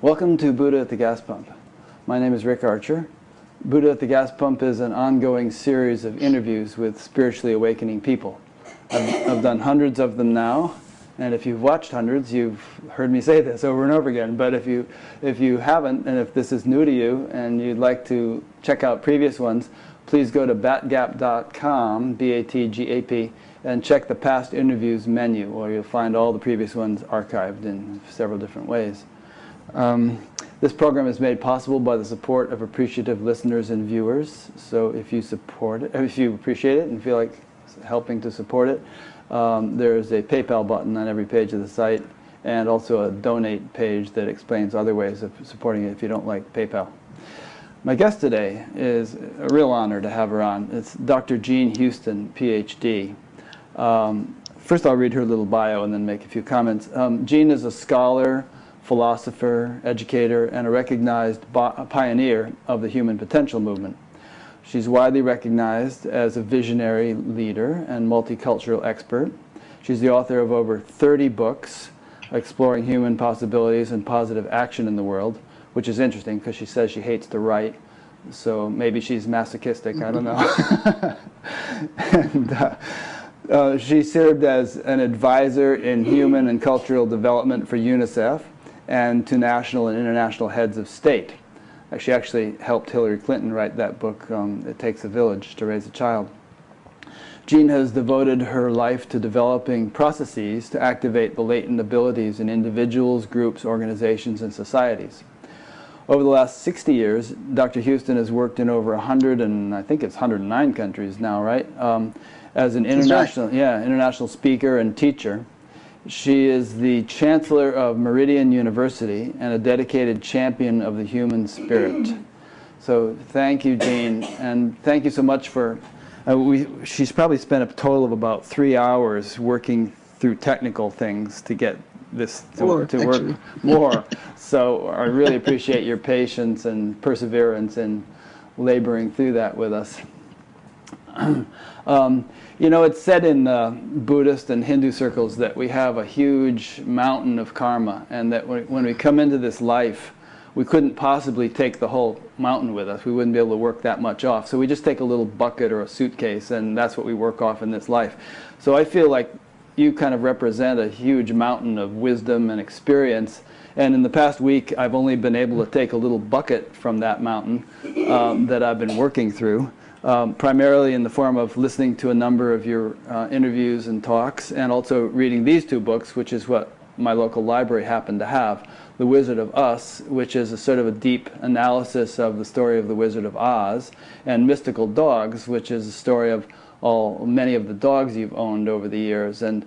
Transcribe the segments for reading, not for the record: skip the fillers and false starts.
Welcome to Buddha at the Gas Pump. My name is Rick Archer. Buddha at the Gas Pump is an ongoing series of interviews with spiritually awakening people. I've done hundreds of them now, and if you've watched hundreds, you've heard me say this over and over again. But if you haven't, and if this is new to you, and you'd like to check out previous ones, please go to batgap.com, B-A-T-G-A-P, and check the past interviews menu, where you'll find all the previous ones archived in several different ways. This program is made possible by the support of appreciative listeners and viewers. So if you support it, if you appreciate it and feel like helping to support it, there's a PayPal button on every page of the site, and also a donate page that explains other ways of supporting it if you don't like PayPal. My guest today is a real honor to have her on. It's Dr. Jean Houston, PhD. First I'll read her little bio and then make a few comments. Jean is a scholar, philosopher, educator, and a recognized pioneer of the human potential movement. She's widely recognized as a visionary leader and multicultural expert. She's the author of over 30 books exploring human possibilities and positive action in the world, which is interesting because she says she hates to write, so maybe she's masochistic, I don't know. And, she served as an advisor in human and cultural development for UNICEF and to national and international heads of state. She actually helped Hillary Clinton write that book, It Takes a Village to Raise a Child. Jean has devoted her life to developing processes to activate the latent abilities in individuals, groups, organizations, and societies. Over the last 60 years, Dr. Houston has worked in over 100, and I think it's 109 countries now, right? As an international speaker and teacher. She is the Chancellor of Meridian University and a dedicated champion of the human spirit. So thank you, Jean, and thank you so much for, she's probably spent a total of about 3 hours working through technical things to get this to work more. So I really appreciate your patience and perseverance in laboring through that with us. You know, it's said in Buddhist and Hindu circles that we have a huge mountain of karma, and that when we come into this life, we couldn't possibly take the whole mountain with us. We wouldn't be able to work that much off. So we just take a little bucket or a suitcase, and that's what we work off in this life. So I feel like you kind of represent a huge mountain of wisdom and experience. And in the past week, I've only been able to take a little bucket from that mountain that I've been working through. Primarily in the form of listening to a number of your interviews and talks, and also reading these two books, which is what my local library happened to have. The Wizard of Us, which is a sort of a deep analysis of the story of the Wizard of Oz, and Mystical Dogs, which is a story of many of the dogs you've owned over the years, and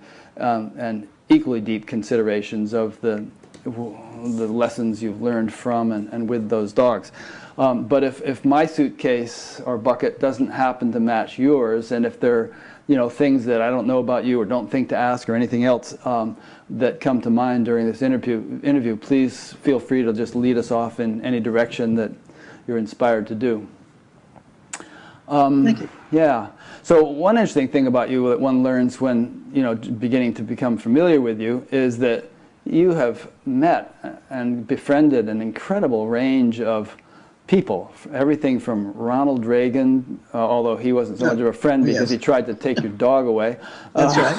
equally deep considerations of the lessons you've learned from and with those dogs. But if my suitcase or bucket doesn't happen to match yours, and if there are things that I don't know about you or don't think to ask or anything else that come to mind during this interview, please feel free to just lead us off in any direction that you're inspired to do. Thank you. Yeah. So one interesting thing about you that one learns when beginning to become familiar with you is that you have met and befriended an incredible range of people, everything from Ronald Reagan, although he wasn't so much of a friend because he tried to take your dog away. That's right.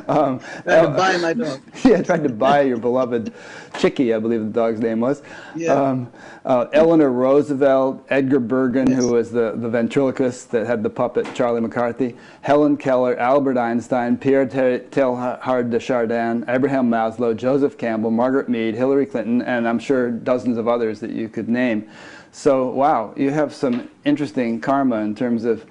Tried to buy my dog. Yeah, tried to buy your beloved Chicky, I believe the dog's name was. Yeah. Eleanor Roosevelt, Edgar Bergen, who was the ventriloquist that had the puppet Charlie McCarthy, Helen Keller, Albert Einstein, Pierre Teilhard de Chardin, Abraham Maslow, Joseph Campbell, Margaret Mead, Hillary Clinton, and I'm sure dozens of others that you could name. So wow, you have some interesting karma in terms of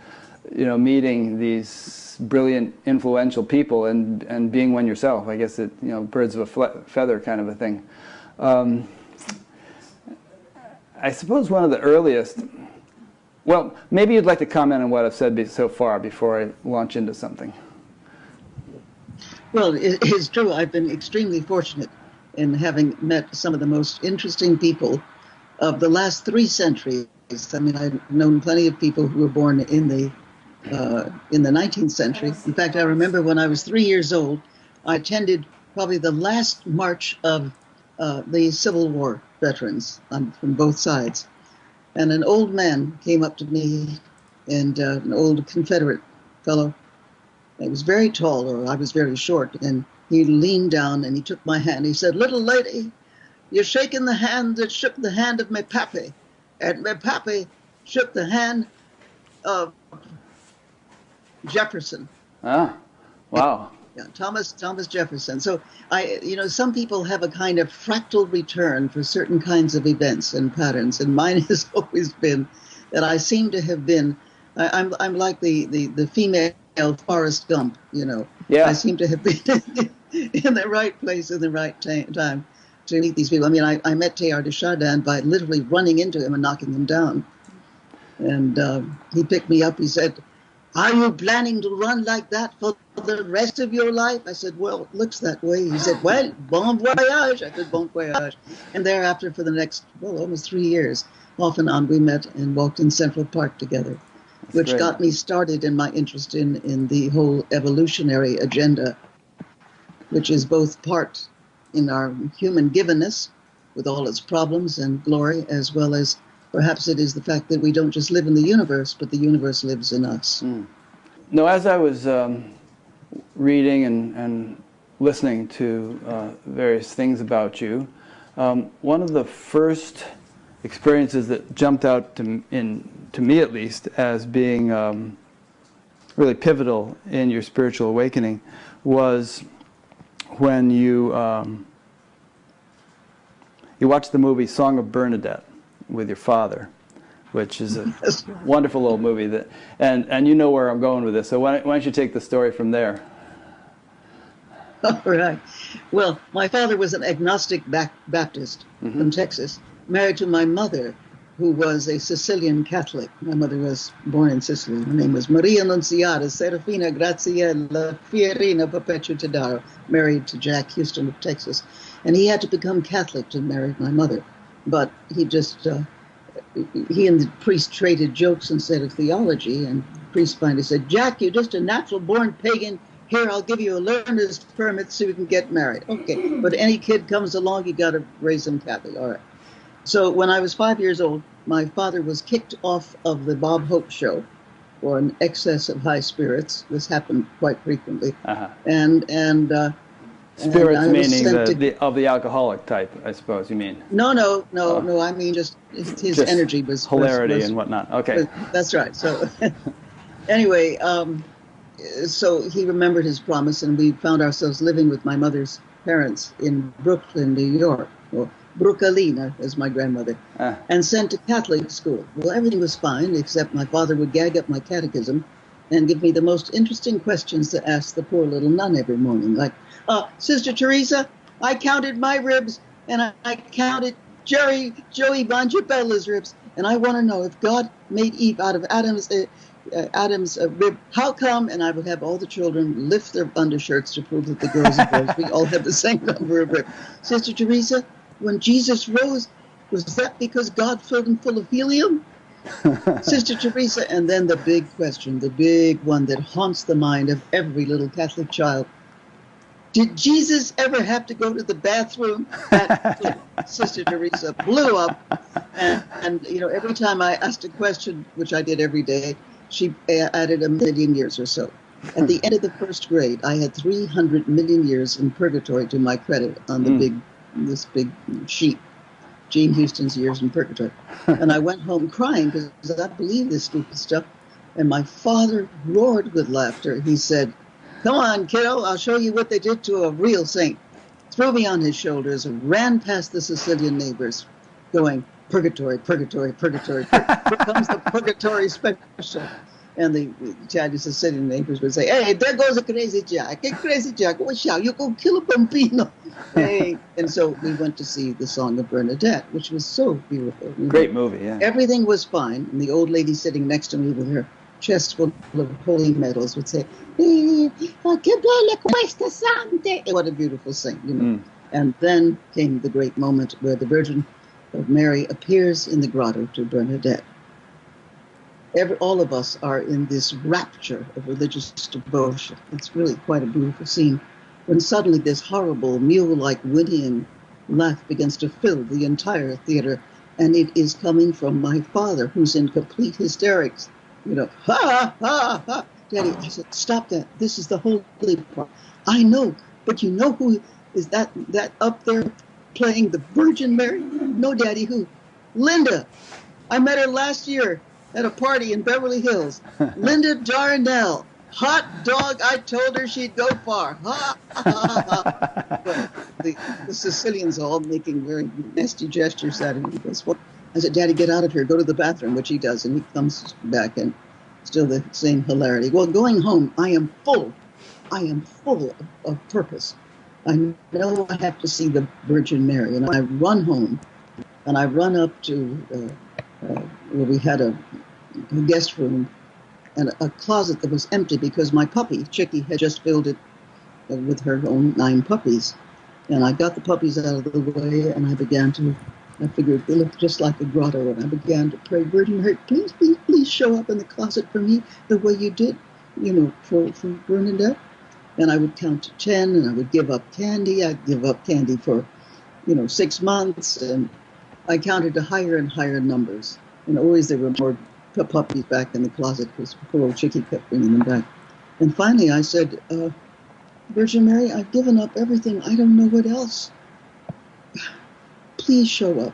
meeting these brilliant, influential people and being one yourself. I guess birds of a feather kind of a thing. I suppose one of the earliest, well, maybe you'd like to comment on what I've said so far before I launch into something. Well, it's true. I've been extremely fortunate in having met some of the most interesting people of the last 3 centuries. I mean, I've known plenty of people who were born in the 19th century. In fact, I remember when I was 3 years old, I attended probably the last march of the Civil War veterans from both sides. And an old man came up to me, and an old Confederate fellow. He was very tall, or I was very short, and he leaned down and he took my hand. He said, "Little lady, you're shaking the hand that shook the hand of my pappy, and my pappy shook the hand of Jefferson." Ah, wow. Yeah, Thomas Jefferson. So some people have a kind of fractal return for certain kinds of events and patterns, and mine has always been that I seem to have been. I'm like the female Forrest Gump. Yeah. I seem to have been in the right place in the right time to meet these people. I mean, I met Teilhard de Chardin by literally running into him and knocking him down, and he picked me up. He said, "Are you planning to run like that for the rest of your life?" I said, "Well, it looks that way." He said, "Well, bon voyage." I said, "Bon voyage." And thereafter, for the next, almost 3 years, off and on, we met and walked in Central Park together, which great. got me started in my interest in the whole evolutionary agenda, which is both part in our human givenness, with all its problems and glory, as well as perhaps it is the fact that we don't just live in the universe, but the universe lives in us. No, as I was reading and listening to various things about you, one of the first experiences that jumped out to me, at least, as being really pivotal in your spiritual awakening was when you watched the movie Song of Bernadette with your father, which is a wonderful little movie and you know where I'm going with this, so why don't you take the story from there? All right. Well, my father was an agnostic Baptist from Texas, married to my mother, who was a Sicilian Catholic. My mother was born in Sicily. Her name was Maria Annunziata Serafina Graziella Fierina Perpetua Tadaro, married to Jack Houston of Texas. And he had to become Catholic to marry my mother. But he he and the priest traded jokes instead of theology. And the priest finally said, "Jack, you're just a natural-born pagan. Here, I'll give you a learner's permit so you can get married." Okay, but any kid comes along, you got to raise them Catholic. All right. So when I was 5 years old, my father was kicked off of the Bob Hope show for an excess of high spirits. This happened quite frequently. Spirits meaning of the alcoholic type, I suppose you mean. No. I mean just his energy was hilarity and whatnot. Okay, that's right. So anyway, so he remembered his promise, and we found ourselves living with my mother's parents in Brooklyn, New York, or Brucalina, as my grandmother, and sent to Catholic school. Well, everything was fine, except my father would gag up my catechism and give me the most interesting questions to ask the poor little nun every morning, like, "Sister Teresa, I counted my ribs, and I counted Joey Bongiabella's ribs, and I want to know if God made Eve out of Adam's rib, how come?" And I would have all the children lift their undershirts to prove that the girls and boys, we all have the same number of ribs. "Sister Teresa, when Jesus rose, was that because God filled him full of helium?" Sister Teresa, and then the big question, the big one that haunts the mind of every little Catholic child. "Did Jesus ever have to go to the bathroom?" That Sister Teresa blew up. And every time I asked a question, which I did every day, she added 1,000,000 years or so. At the end of the first grade, I had 300 million years in purgatory to my credit on this big sheet, Gene Houston's Years in Purgatory. And I went home crying because I believed this stupid stuff. And my father roared with laughter. He said, "Come on, kiddo, I'll show you what they did to a real saint." Threw me on his shoulders and ran past the Sicilian neighbors, going, "Purgatory, purgatory, purgatory. Here comes the purgatory special." And the Italian Sicilian neighbors would say, "Hey, there goes a crazy Jack. Hey, crazy Jack, watch out, you go kill a bambino." Hey. And so we went to see the Song of Bernadette, which was so beautiful. Great movie, yeah. Everything was fine. And the old lady sitting next to me with her chest full of holy medals would say, "Che belle queste sante." What a beautiful thing, And then came the great moment where the Virgin of Mary appears in the grotto to Bernadette. All of us are in this rapture of religious devotion. It's really quite a beautiful scene. When suddenly this horrible mule-like whinnying laugh begins to fill the entire theater, and it is coming from my father, who's in complete hysterics. You know, ha, ha, ha. Daddy, I said, stop that. This is the holy part. I know, but you know who is that up there playing the Virgin Mary? No, Daddy, who? Linda. I met her last year at a party in Beverly Hills. Linda Darnell. Hot dog, I told her she'd go far. Ha, ha, ha. Well, the Sicilians are all making very nasty gestures at him. He goes, well, I said, Daddy, get out of here. Go to the bathroom, which he does. And he comes back and still the same hilarity. Well, going home, I am full of purpose. I know I have to see the Virgin Mary. And I run home and I run up to where we had a guest room and a closet that was empty because my puppy, Chicky, had just filled it with her own 9 puppies. And I got the puppies out of the way, and I figured they looked just like a grotto, and I began to pray, Virgin Mary, please, please, please show up in the closet for me the way you did, for Bernadette. And I would count to 10, and I would give up candy. I'd give up candy for, 6 months, and I counted to higher and higher numbers. And always there were more puppies back in the closet because poor old Chicky kept bringing them back. And finally I said, Virgin Mary, I've given up everything. I don't know what else. Please show up.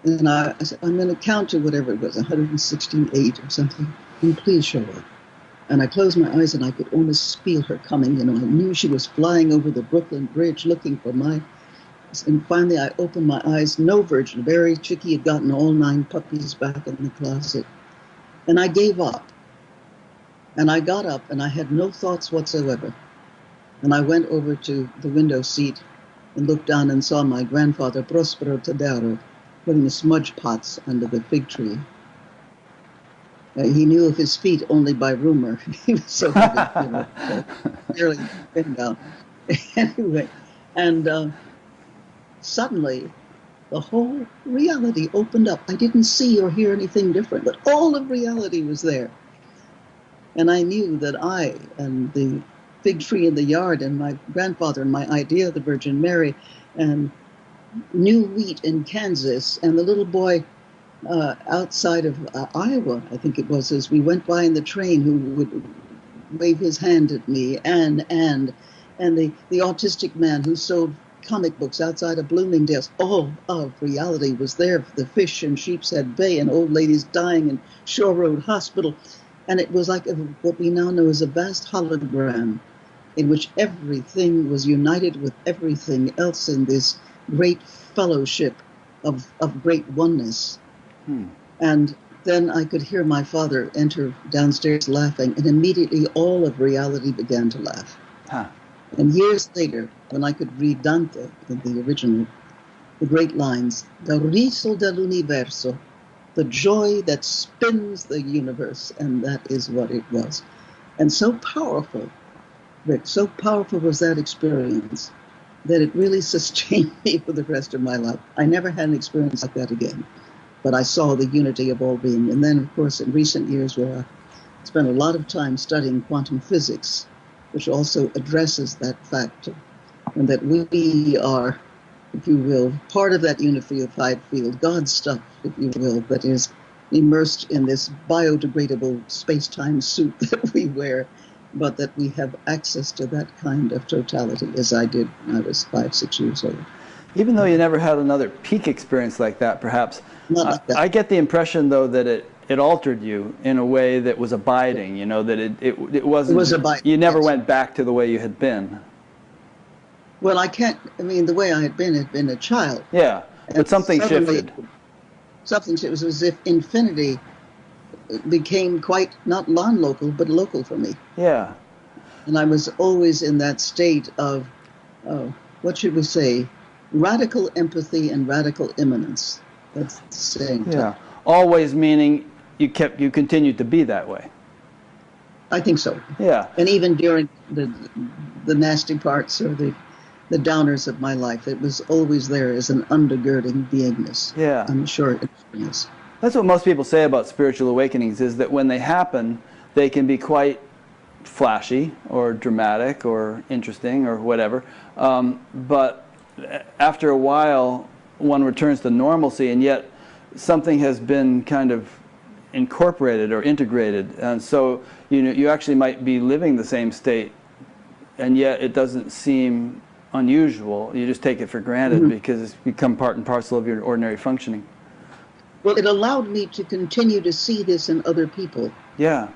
And I said, I'm going to count to whatever it was, 168 or something. And please show up. And I closed my eyes and I could almost feel her coming. I knew she was flying over the Brooklyn Bridge looking for my... And finally I opened my eyes. No Virgin Mary. Chicky had gotten all 9 puppies back in the closet. And I gave up. And I got up and I had no thoughts whatsoever. And I went over to the window seat and looked down and saw my grandfather, Prospero Tadaro, putting the smudge pots under the fig tree. He knew of his feet only by rumor. He was so barely been down. Anyway, and suddenly the whole reality opened up. I didn't see or hear anything different, but all of reality was there. And I knew that I and the fig tree in the yard and my grandfather and my idea of the Virgin Mary and new wheat in Kansas and the little boy outside of Iowa, I think it was, as we went by in the train, who would wave his hand at me, and the autistic man who sold comic books outside of Bloomingdale's. All of reality was there. The fish in Sheepshead Bay and old ladies dying in Shore Road Hospital. And it was like what we now know as a vast hologram in which everything was united with everything else in this great fellowship of great oneness. And then I could hear my father enter downstairs laughing, and immediately all of reality began to laugh. And years later, when I could read Dante in the original, the great lines, "Dal riso dell'universo," the joy that spins the universe, and that is what it was. And so powerful, Rick, so powerful was that experience that it really sustained me for the rest of my life. I never had an experience like that again, but I saw the unity of all being. And then, of course, in recent years, where I spent a lot of time studying quantum physics, which also addresses that fact, and that we are, if you will, part of that unified field, God's stuff, if you will, that is immersed in this biodegradable space-time suit that we wear, but that we have access to that kind of totality, as I did when I was 5, 6 years old. Even though you never had another peak experience like that, perhaps, Not like that. I get the impression, though, that it altered you in a way that was abiding, that it wasn't, It was abiding, you never yes. went back to the way you had been. Well, the way I had been a child. Yeah, but And something suddenly, shifted. It was as if infinity became quite not non-local, but local for me. Yeah. And I was always in that state of, what should we say, radical empathy and radical immanence. That's the same time. Yeah. Always meaning you continued to be that way. I think so. Yeah. And even during the nasty parts or the downers of my life, it was always there as an undergirding beingness. Yeah. I'm sure it is. That's what most people say about spiritual awakenings, is that when they happen, they can be quite flashy or dramatic or interesting or whatever. But after a while, one returns to normalcy, and yet something has been kind of incorporated or integrated, and so you actually might be living the same state, and yet it doesn't seem unusual. You just take it for granted because it's become part and parcel of your ordinary functioning. Well, it allowed me to continue to see this in other people. Yeah.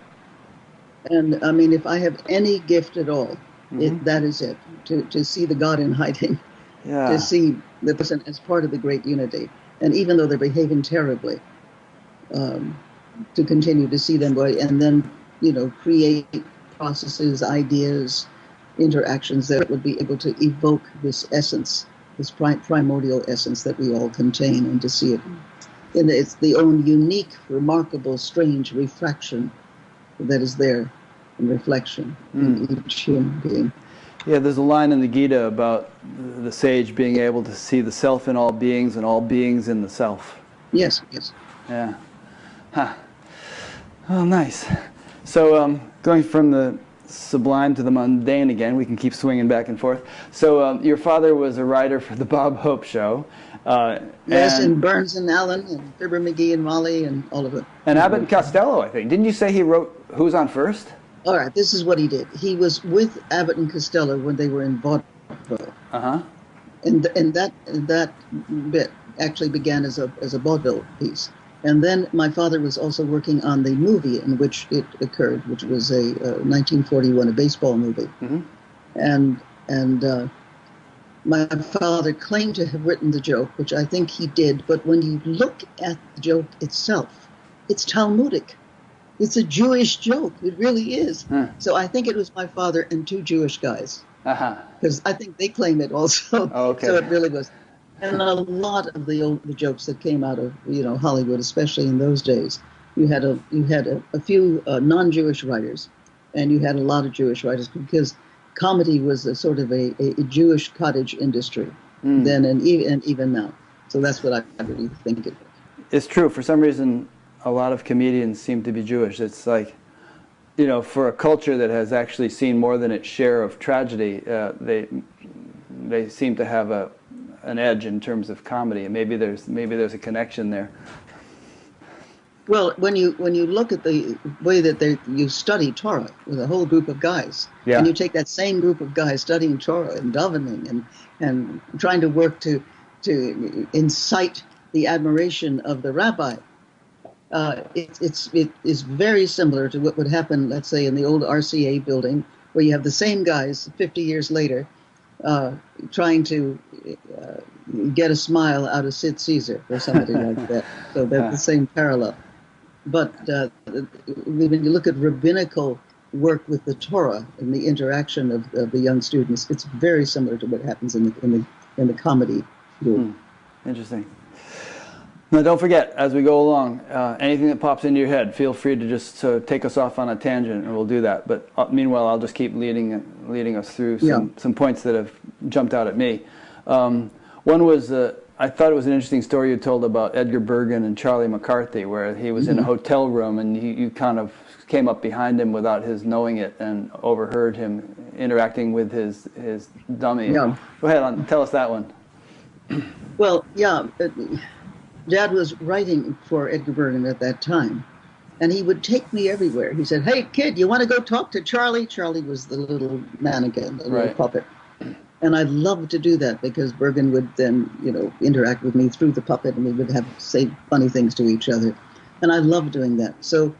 And I mean, if I have any gift at all, that is it. To see the God in hiding, to see the person as part of the great unity, and even though they're behaving terribly, to continue to see them, and then create processes, ideas, interactions that would be able to evoke this essence, this primordial essence that we all contain, and to see it in its the own unique, remarkable, strange refraction that is there in reflection in each human being. Yeah, there's a line in the Gita about the sage being able to see the self in all beings and all beings in the self. Yes, yes. Yeah. Huh. Oh, nice. So going from the sublime to the mundane again, we can keep swinging back and forth. So your father was a writer for the Bob Hope Show. Yes, and Burns and Allen and Fibber McGee and Molly and all of it. And Abbott and Costello, I think. Didn't you say he wrote Who's on First? All right, this is what he did. He was with Abbott and Costello when they were in vaudeville. Uh-huh. And that bit actually began as a vaudeville piece. And then my father was also working on the movie in which it occurred, which was a 1941, a baseball movie. And my father claimed to have written the joke, which I think he did. But when you look at the joke itself, it's Talmudic. It's a Jewish joke. It really is. So I think it was my father and two Jewish guys. Because I think they claim it also. Oh, okay. So it really was. And a lot of the jokes that came out of Hollywood, especially in those days, you had a few non-Jewish writers, and you had a lot of Jewish writers, because comedy was a sort of a Jewish cottage industry then and even now. So that's what I really think it was. It's true. For some reason, a lot of comedians seem to be Jewish. It's like, for a culture that has actually seen more than its share of tragedy, they seem to have an edge in terms of comedy, and maybe there's a connection there. Well, when you look at the way that you study Torah with a whole group of guys, and you take that same group of guys studying Torah and davening and trying to work to incite the admiration of the rabbi, it is very similar to what would happen, let's say, in the old RCA building, where you have the same guys 50 years later trying to get a smile out of Sid Caesar or somebody like that. So that's the same parallel. But when you look at rabbinical work with the Torah and the interaction of the young students, it's very similar to what happens in the comedy field. Interesting. Now, don't forget, as we go along, anything that pops into your head, feel free to just take us off on a tangent, and we'll do that. But meanwhile, I'll just keep leading us through some points that have jumped out at me. One was, I thought it was an interesting story you told about Edgar Bergen and Charlie McCarthy, where he was in a hotel room, and you kind of came up behind him without his knowing it and overheard him interacting with his dummy. Yeah. Go ahead, tell us that one. Well, Dad was writing for Edgar Bergen at that time, and he would take me everywhere. He said, "Hey, kid, you want to go talk to Charlie?" Charlie was the little mannequin, the little puppet. And I loved to do that, because Bergen would then, interact with me through the puppet, and we would say funny things to each other. And I loved doing that. So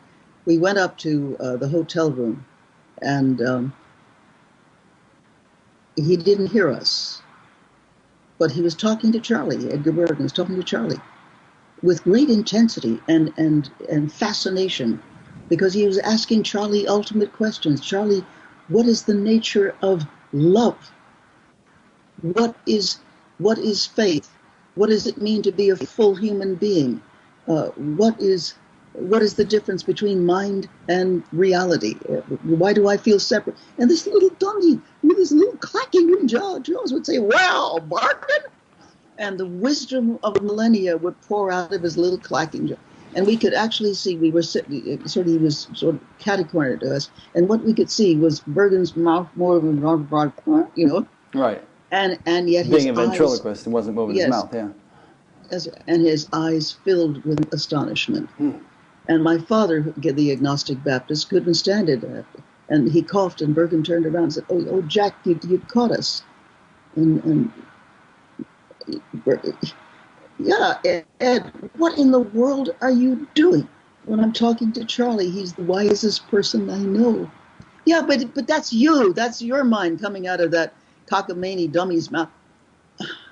we went up to the hotel room, and he didn't hear us. But he was talking to Charlie. Edgar Bergen was talking to Charlie with great intensity and fascination, because he was asking Charlie ultimate questions. Charlie, what is the nature of love? What is faith? What does it mean to be a full human being? What is the difference between mind and reality? Why do I feel separate? And this little dummy with his little clacking jaws would say, "Wow, Bergen!" And the wisdom of millennia would pour out of his little clacking jaw. And we could actually see, we were sitting, he was sort of catty-cornered to us, and what we could see was Bergen's mouth more of a, Right. and yet Being a his eyes, ventriloquist and wasn't moving his yes, mouth, yeah. and his eyes filled with astonishment. And my father, the agnostic Baptist, couldn't stand it. And he coughed, and Bergen turned around and said, "Oh, Jack, you caught us." And yeah, Ed, what in the world are you doing? When I'm talking to Charlie, he's the wisest person I know. Yeah, but that's you. That's your mind coming out of that cockamamie dummy's mouth.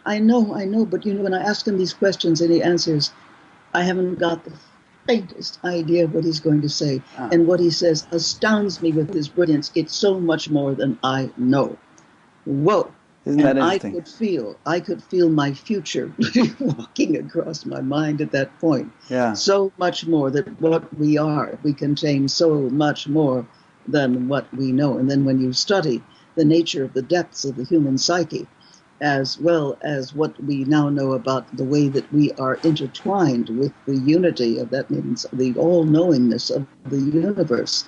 I know, but when I ask him these questions and he answers, I haven't got the faintest idea what he's going to say. And what he says astounds me with his brilliance. It's so much more than I know. Whoa. Isn't that and interesting? I could feel my future walking across my mind at that point. Yeah. So much more that what we are, we contain so much more than what we know. And then when you study the nature of the depths of the human psyche, as well as what we now know about the way that we are intertwined with the unity of that means the all-knowingness of the universe,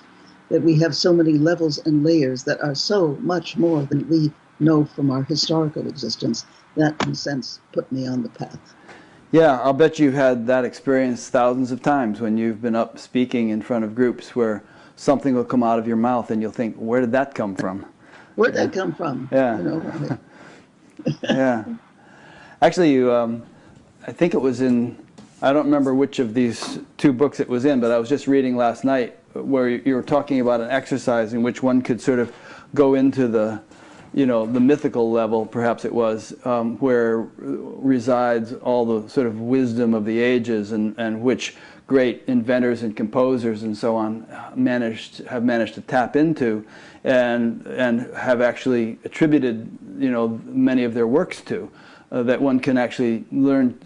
that we have so many levels and layers that are so much more than we know from our historical existence, that in a sense put me on the path. Yeah, I'll bet you've had that experience thousands of times when you've been up speaking in front of groups where something will come out of your mouth and you'll think, where did that come from? Where'd that come from? Yeah. Yeah. Actually, I think it was in, I don't remember which of these two books it was in, but I was just reading last night where you were talking about an exercise in which one could sort of go into the mythical level, perhaps it was, where resides all the sort of wisdom of the ages, and which great inventors and composers and so on have managed to tap into, and have actually attributed many of their works to, that one can actually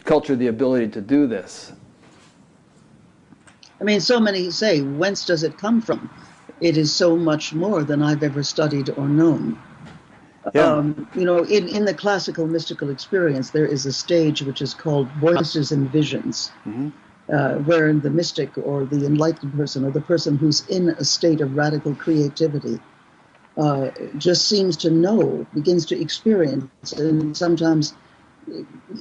culture the ability to do this. I mean, so many say, whence does it come from? It is so much more than I've ever studied or known. Yeah. In the classical mystical experience, there is a stage which is called voices and visions, wherein the mystic or the enlightened person or the person who's in a state of radical creativity just seems to know, begins to experience, and sometimes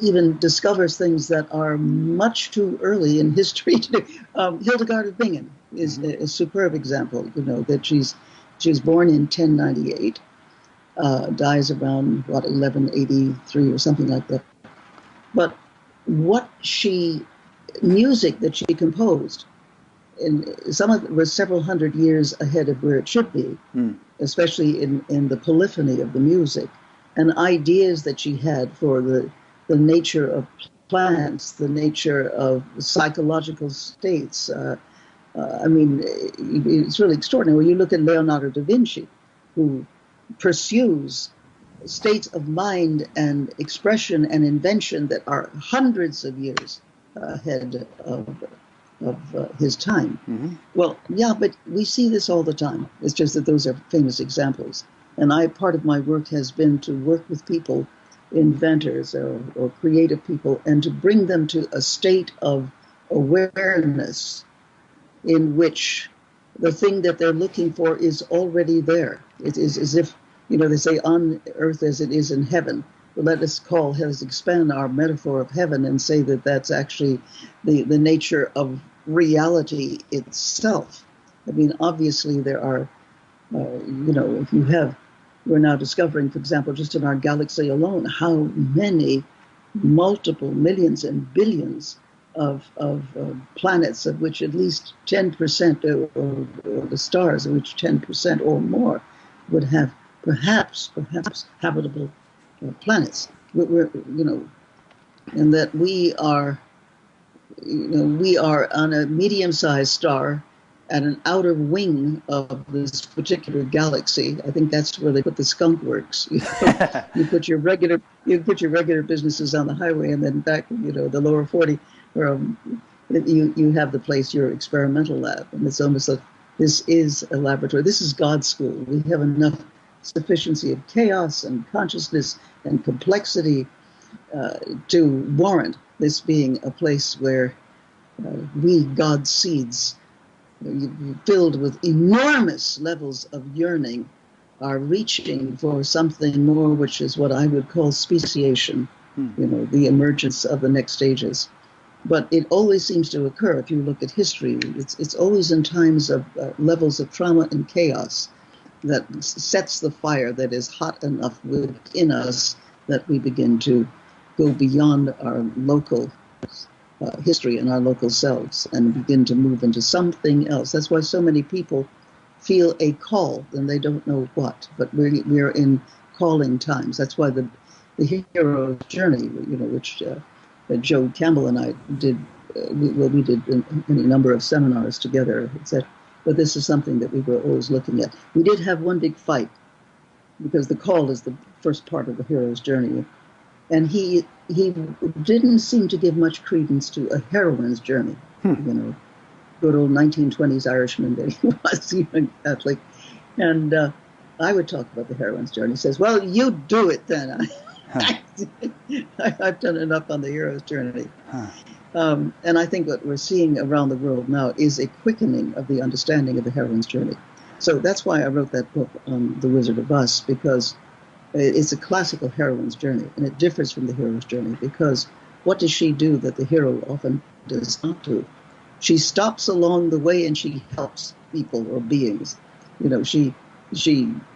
even discovers things that are much too early in history. Hildegard of Bingen is a superb example, that she's born in 1098. Dies around, 1183 or something like that. But music that she composed, and some of it was several hundred years ahead of where it should be, especially in the polyphony of the music, and ideas that she had for the nature of plants, the nature of psychological states. It's really extraordinary. When you look at Leonardo da Vinci, who pursues states of mind and expression and invention that are hundreds of years ahead of his time. Well, yeah, but we see this all the time. It's just that those are famous examples. And part of my work has been to work with people, inventors or creative people, and to bring them to a state of awareness in which the thing that they're looking for is already there. It is as if, they say on earth as it is in heaven. But let us expand our metaphor of heaven and say that that's actually the nature of reality itself. I mean, obviously there are, we're now discovering, for example, just in our galaxy alone, how many multiple millions and billions of planets, of which at least 10%, or the stars, of which 10% or more would have perhaps habitable planets. And that we are on a medium-sized star at an outer wing of this particular galaxy. I think that's where they put the skunk works. You put your regular businesses on the highway, and then back, the lower 40, where you have the place, your experimental lab, and it's almost like this is a laboratory. This is God's school. We have enough sufficiency of chaos and consciousness and complexity to warrant this being a place where we, God's seeds, filled with enormous levels of yearning, are reaching for something more, which is what I would call speciation, the emergence of the next stages. But it always seems to occur, if you look at history, it's always in times of levels of trauma and chaos that sets the fire that is hot enough within us that we begin to go beyond our local history and our local selves and begin to move into something else. That's why so many people feel a call and they don't know what, but we're in calling times. That's why the hero's journey, which Joe Campbell and I did, we did any number of seminars together, etc. But this is something that we were always looking at. We did have one big fight because the call is the first part of the hero's journey, and he didn't seem to give much credence to a heroine's journey. Good old 1920s Irishman that he was, even Catholic, and I would talk about the heroine's journey. He says, "Well, you do it then." I've done enough on the hero's journey. And I think what we're seeing around the world now is a quickening of the understanding of the heroine's journey. So that's why I wrote that book on The Wizard of Us, because it's a classical heroine's journey, and it differs from the hero's journey, because what does she do that the hero often does not do? She stops along the way and she helps people or beings. She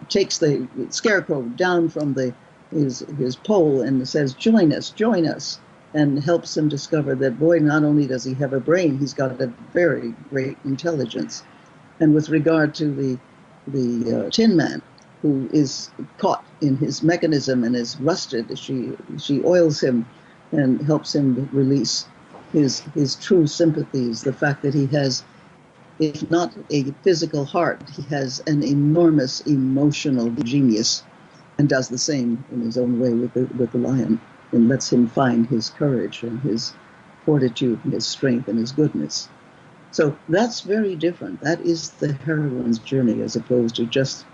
takes the scarecrow down from his pole and says, join us, and helps him discover that, boy, not only does he have a brain, he's got a very great intelligence. And with regard to the Tin Man, who is caught in his mechanism and is rusted, she oils him and helps him release his true sympathies, the fact that he has, if not a physical heart, he has an enormous emotional genius, and does the same in his own way with the lion, and lets him find his courage and his fortitude and his strength and his goodness. So that's very different. That is the heroine's journey, as opposed to just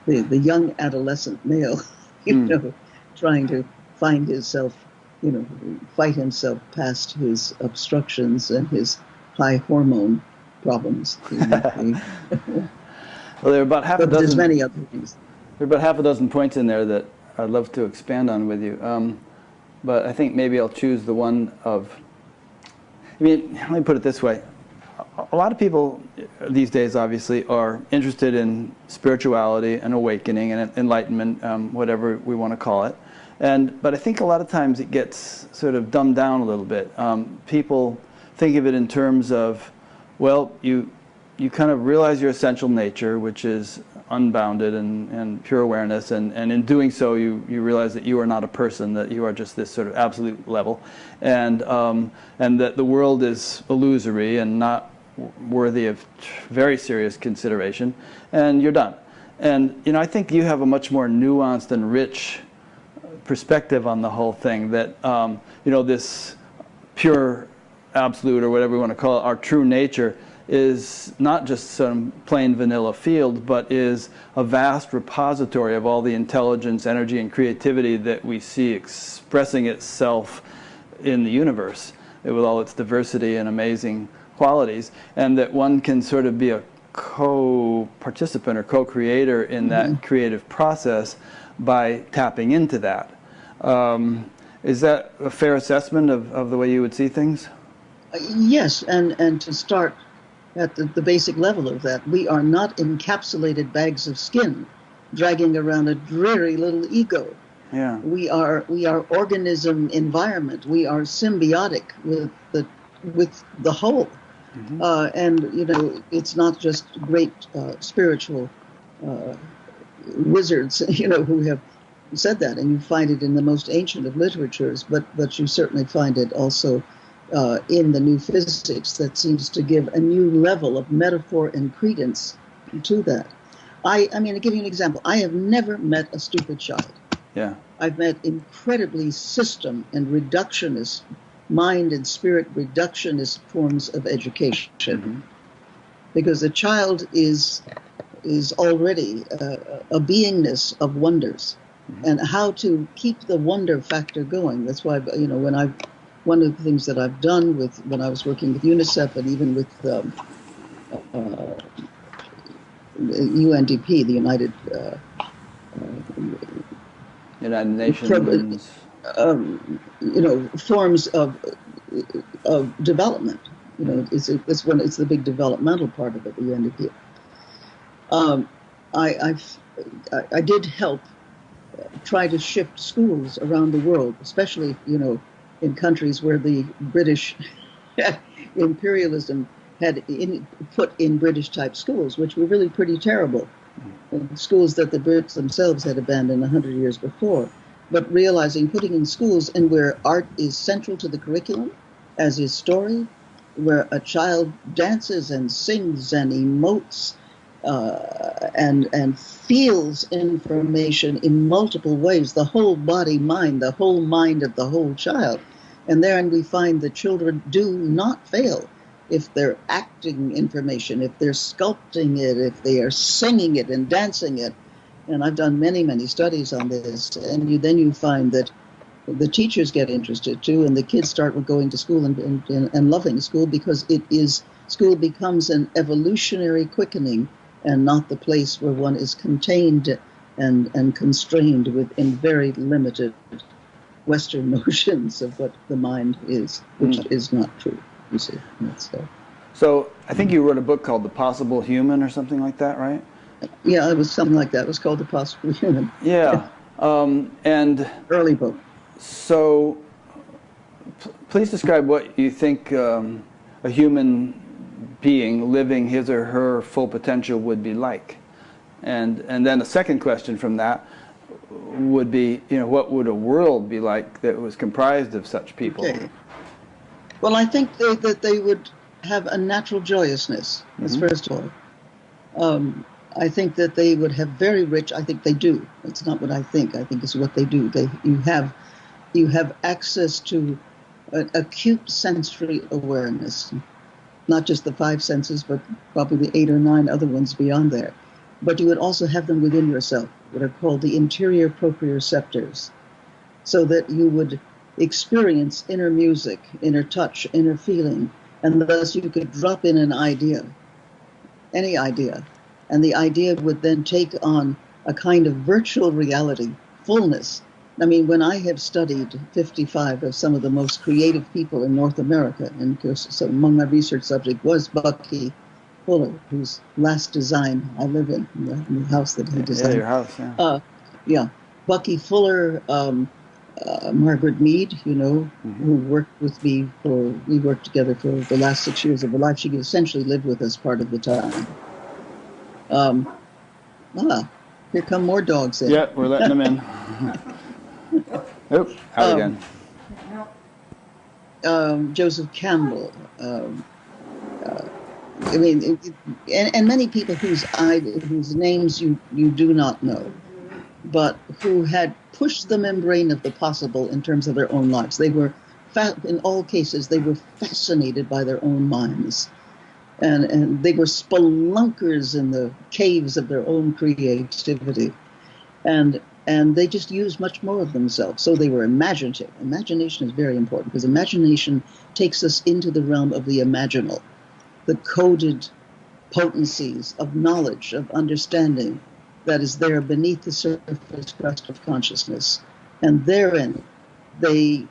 the young adolescent male, trying to find himself, fight himself past his obstructions and his high hormone problems. Well, there are about half a dozen. There's many other things. There are about half a dozen points in there that I'd love to expand on with you. But I think maybe I'll choose the one of, let me put it this way. A lot of people these days, obviously, are interested in spirituality and awakening and enlightenment, whatever we want to call it. But I think a lot of times it gets sort of dumbed down a little bit. People think of it in terms of, well, you kind of realize your essential nature, which is unbounded and pure awareness, and in doing so you realize that you are not a person, that you are just this sort of absolute level, and that the world is illusory and not worthy of very serious consideration, and you're done. And I think you have a much more nuanced and rich perspective on the whole thing, that this pure absolute, or whatever we want to call it, our true nature, is not just some plain vanilla field, but is a vast repository of all the intelligence, energy, and creativity that we see expressing itself in the universe, with all its diversity and amazing qualities, and that one can sort of be a co-participant or co-creator in that creative process by tapping into that. Is that a fair assessment of the way you would see things? Yes, and to start at the basic level of that, we are not encapsulated bags of skin dragging around a dreary little ego. Yeah. We are organism environment. We are symbiotic with the whole. And it's not just great spiritual wizards, who have said that, and you find it in the most ancient of literatures, but you certainly find it also in the new physics that seems to give a new level of metaphor and credence to that. I mean, to give you an example, I have never met a stupid child. Yeah. I've met incredibly system and reductionist, mind and spirit reductionist forms of education. Because a child is already a beingness of wonders. And how to keep the wonder factor going. That's why, one of the things that I've done when I was working with UNICEF and even with UNDP, the United United Nations. Forms of development. It's the big developmental part of it, the UNDP. I did help try to shift schools around the world, especially in countries where the British imperialism had put in British-type schools, which were really pretty terrible. Schools that the Brits themselves had abandoned 100 years before. But realizing putting in schools and where art is central to the curriculum, as is story, where a child dances and sings and emotes and feels information in multiple ways, the whole body mind, the whole mind of the whole child. And therein we find that children do not fail if they're acting information, if they're sculpting it, if they are singing it and dancing it. And I've done many, many studies on this. And then you find that the teachers get interested too, and the kids start with going to school and loving school, because school becomes an evolutionary quickening and not the place where one is contained and constrained within very limited Western notions of what the mind is, which is not true, you see. So I think you wrote a book called The Possible Human or something like that, right? Yeah, it was something like that. It was called The Possible Human. Yeah. And early book. So please describe what you think a human being living his or her full potential would be like. And then a second question from that would be, what would a world be like that was comprised of such people? Okay. Well, I think that they would have a natural joyousness, that's first of all. I think that they would have very rich, I think they do. It's not what I think it's what they do. You have access to an acute sensory awareness, not just the 5 senses, but probably the 8 or 9 other ones beyond there. But you would also have them within yourself, what are called the interior proprioceptors, so that you would experience inner music, inner touch, inner feeling, and thus you could drop in an idea, any idea, and the idea would then take on a kind of virtual reality, fullness. I mean, when I have studied 55 of some of the most creative people in North America, and of course, so among my research subject was Bucky Fuller, whose last design I live in the house that he designed. Yeah, your house, yeah. Yeah. Bucky Fuller, Margaret Mead, who worked with me we worked together for the last 6 years of her life. She essentially lived with us part of the time. Here come more dogs in. Yeah, we're letting them in. Out again. Joseph Campbell. And many people whose names you do not know, but who had pushed the membrane of the possible in terms of their own lives. They were, in all cases, they were fascinated by their own minds. And they were spelunkers in the caves of their own creativity. And they just used much more of themselves. So they were imaginative. Imagination is very important, because imagination takes us into the realm of the imaginal, the coded potencies of knowledge, of understanding that is there beneath the surface crust of consciousness. And therein, they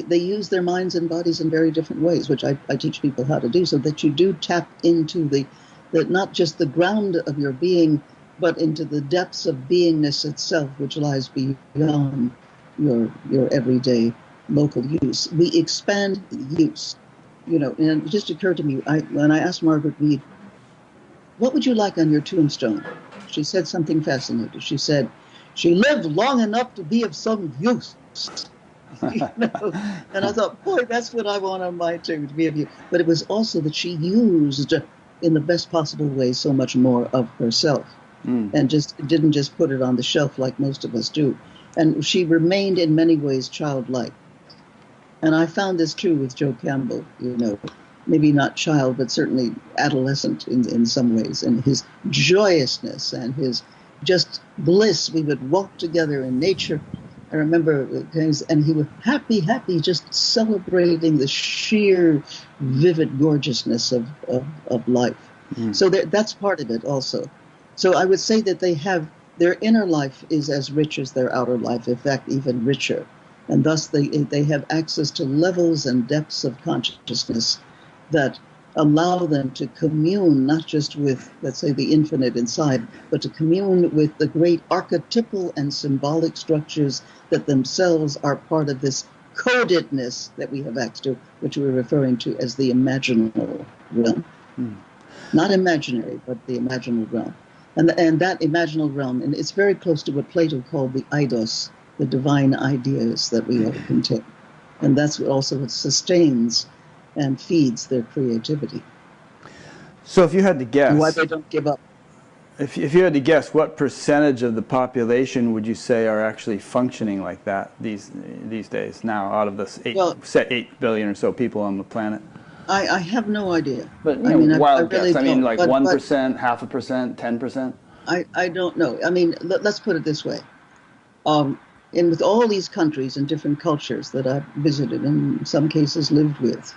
use their minds and bodies in very different ways, which I teach people how to do, so that you do tap into the not just the ground of your being, but into the depths of beingness itself, which lies beyond your everyday local use. We expand use, and it just occurred to me, when I asked Margaret Mead, what would you like on your tombstone? She said something fascinating. She said, she lived long enough to be of some use. And I thought, boy, that's what I want on my tomb, to be of use. But it was also that she used, in the best possible way, so much more of herself. And didn't just put it on the shelf like most of us do. And she remained in many ways childlike. And I found this true with Joe Campbell, maybe not child, but certainly adolescent in some ways, and his joyousness and his just bliss. We would walk together in nature. I remember things, and he was happy, just celebrating the sheer, vivid gorgeousness of life. So that's part of it also. So I would say that they have Their inner life is as rich as their outer life, in fact, even richer. And thus they have access to levels and depths of consciousness that allow them to commune not just with, let's say, the infinite inside, but to commune with the great archetypal and symbolic structures that themselves are part of this codedness that we have access to, which we're referring to as the imaginal realm. Not imaginary, but the imaginal realm. And that imaginal realm, and it's very close to what Plato called the eidos, the divine ideas that we all contain. And that's what sustains and feeds their creativity. So if you had to guess, and why they don't give up. If you had to guess, what percentage of the population would you say are actually functioning like that these days now, out of the 8 billion or so people on the planet? I have no idea. But wild guess. I mean, like 1%, 0.5%, 10%? I don't know. I mean, let's put it this way. And with all these countries and different cultures that I've visited and in some cases lived with,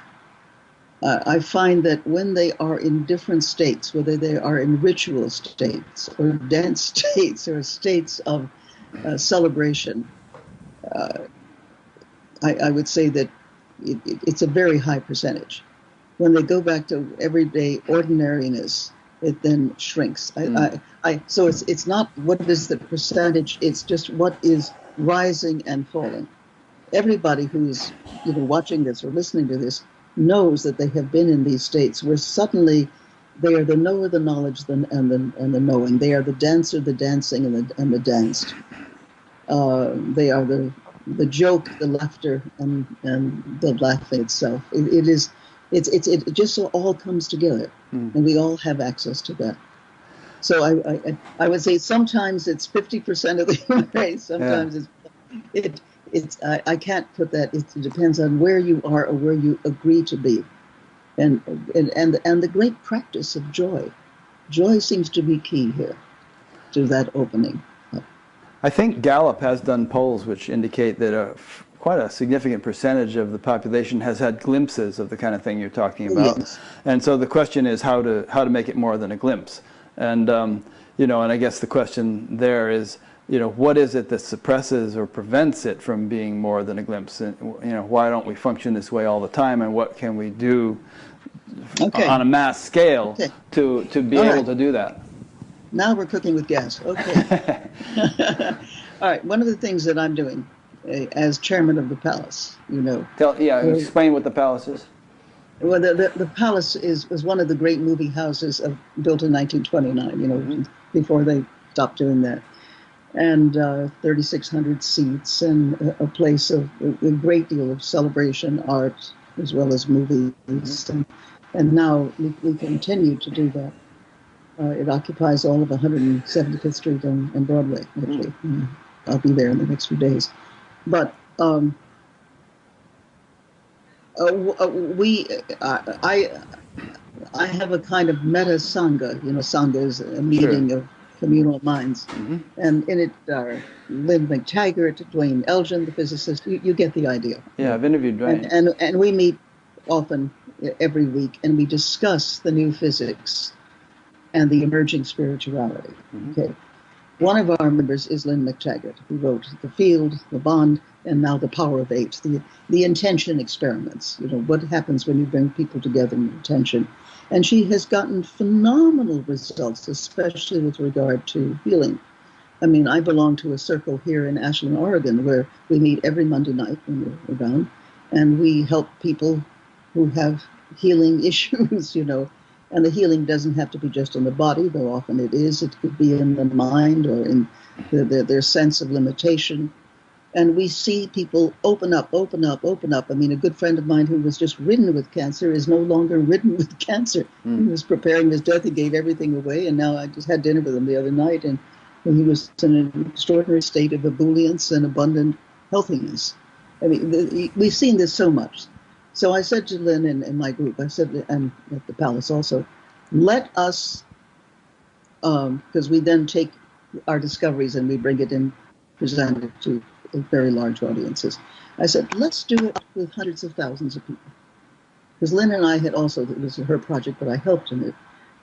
I find that when they are in different states, whether they are in ritual states or dance states or states of celebration, I would say that it's a very high percentage. When they go back to everyday ordinariness, it then shrinks. So it's not what is the percentage, it's just what is rising and falling. Everybody who's watching this or listening to this knows that they have been in these states where suddenly they are the knower, the knowledge, and the knowing. They are the dancer, the dancing, and the danced. They are the joke, the laughter, and the laughing itself. It just so all comes together, and we all have access to that. So I would say sometimes it's 50% of the human race. Sometimes I can't put that. It depends on where you are or where you agree to be, and the great practice of joy. Joy seems to be key here to that opening. I think Gallup has done polls which indicate that quite a significant percentage of the population has had glimpses of the kind of thing you're talking about. Yes. And so the question is how to make it more than a glimpse. And and I guess the question there is, what is it that suppresses or prevents it from being more than a glimpse? And, why don't we function this way all the time, and what can we do on a mass scale to be able to do that? Now we're cooking with gas. Okay. All right. One of the things that I'm doing as chairman of the palace, explain what the palace is. Well, the palace was one of the great movie houses built in 1929, before they stopped doing that. And 3,600 seats and a place of a great deal of celebration, art, as well as movies. And now we continue to do that. It occupies all of 175th Street and Broadway, actually. I'll be there in the next few days. But I have a kind of meta sangha. Sangha is a meeting of communal minds, and in it are Lynn McTaggart, Dwayne Elgin, the physicist. You get the idea. Yeah, I've interviewed Dwayne, and we meet often every week, and we discuss the new physics and the emerging spirituality. Okay. One of our members is Lynn McTaggart, who wrote The Field, The Bond, and now The Power of Eight, the intention experiments. What happens when you bring people together in intention. And she has gotten phenomenal results, especially with regard to healing. I mean, I belong to a circle here in Ashland, Oregon, where we meet every Monday night when we're around, and we help people who have healing issues, And the healing doesn't have to be just in the body, though often it is. It could be in the mind or in their sense of limitation. And we see people open up. I mean, a good friend of mine who was just ridden with cancer is no longer ridden with cancer. He was preparing his death. He gave everything away. And now I just had dinner with him the other night. And he was in an extraordinary state of ebullience and abundant healthiness. I mean, we've seen this so much. So I said to Lynn and my group, I said, and at the palace also, let us, because we then take our discoveries and we bring it in, present it to very large audiences. I said, let's do it with hundreds of thousands of people. Because Lynn and I had also, it was her project, but I helped in it,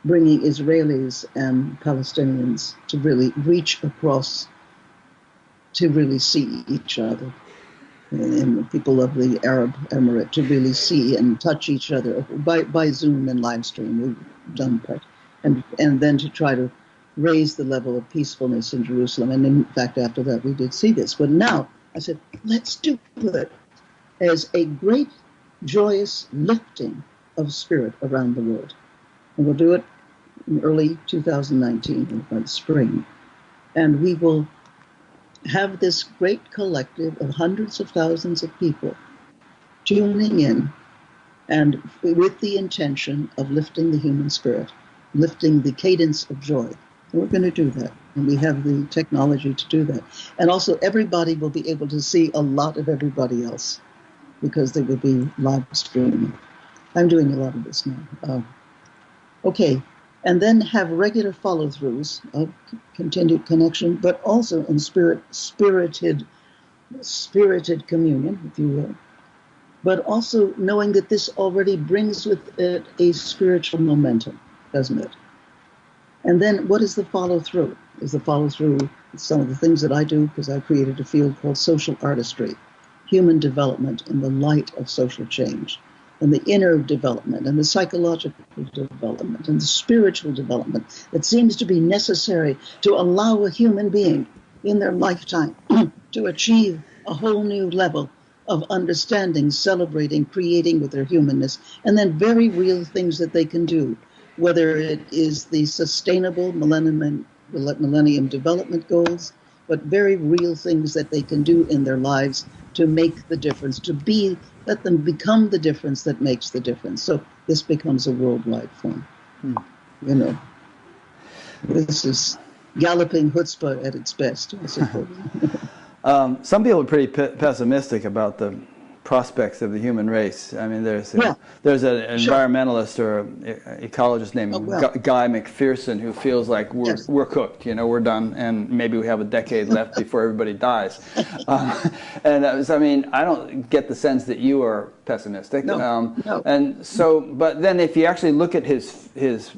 bringing Israelis and Palestinians to really reach across to really see each other, and the people of the Arab Emirate to really see and touch each other by Zoom and live stream. We've done that. And then to try to raise the level of peacefulness in Jerusalem. And in fact, after that, we did see this. But now I said, let's do it as a great, joyous lifting of spirit around the world. And we'll do it in early 2019, by the spring. And we will have this great collective of hundreds of thousands of people tuning in, and with the intention of lifting the human spirit, lifting the cadence of joy. And we're going to do that, and we have the technology to do that. And also, everybody will be able to see a lot of everybody else, because they will be live streaming. I'm doing a lot of this now. Okay. And then have regular follow-throughs of continued connection, but also in spirited communion, if you will. But also knowing that this already brings with it a spiritual momentum, doesn't it? And then what is the follow-through? Is the follow-through some of the things that I do, because I created a field called social artistry, human development in the light of social change, and the inner development, and the psychological development, and the spiritual development that seems to be necessary to allow a human being in their lifetime to achieve a whole new level of understanding, celebrating, creating with their humanness, and then very real things that they can do, whether it is the sustainable Millennium Development Goals, but very real things that they can do in their lives to make the difference, let them become the difference that makes the difference. So this becomes a worldwide form. You know, this is galloping chutzpah at its best, I suppose. Some people are pretty pessimistic about the prospects of the human race. I mean, there's an environmentalist or ecologist named Guy McPherson who feels like we're cooked, you know, we're done, and maybe we have a decade left before everybody dies. And I mean, I don't get the sense that you are pessimistic. No. And so, but then if you actually look at his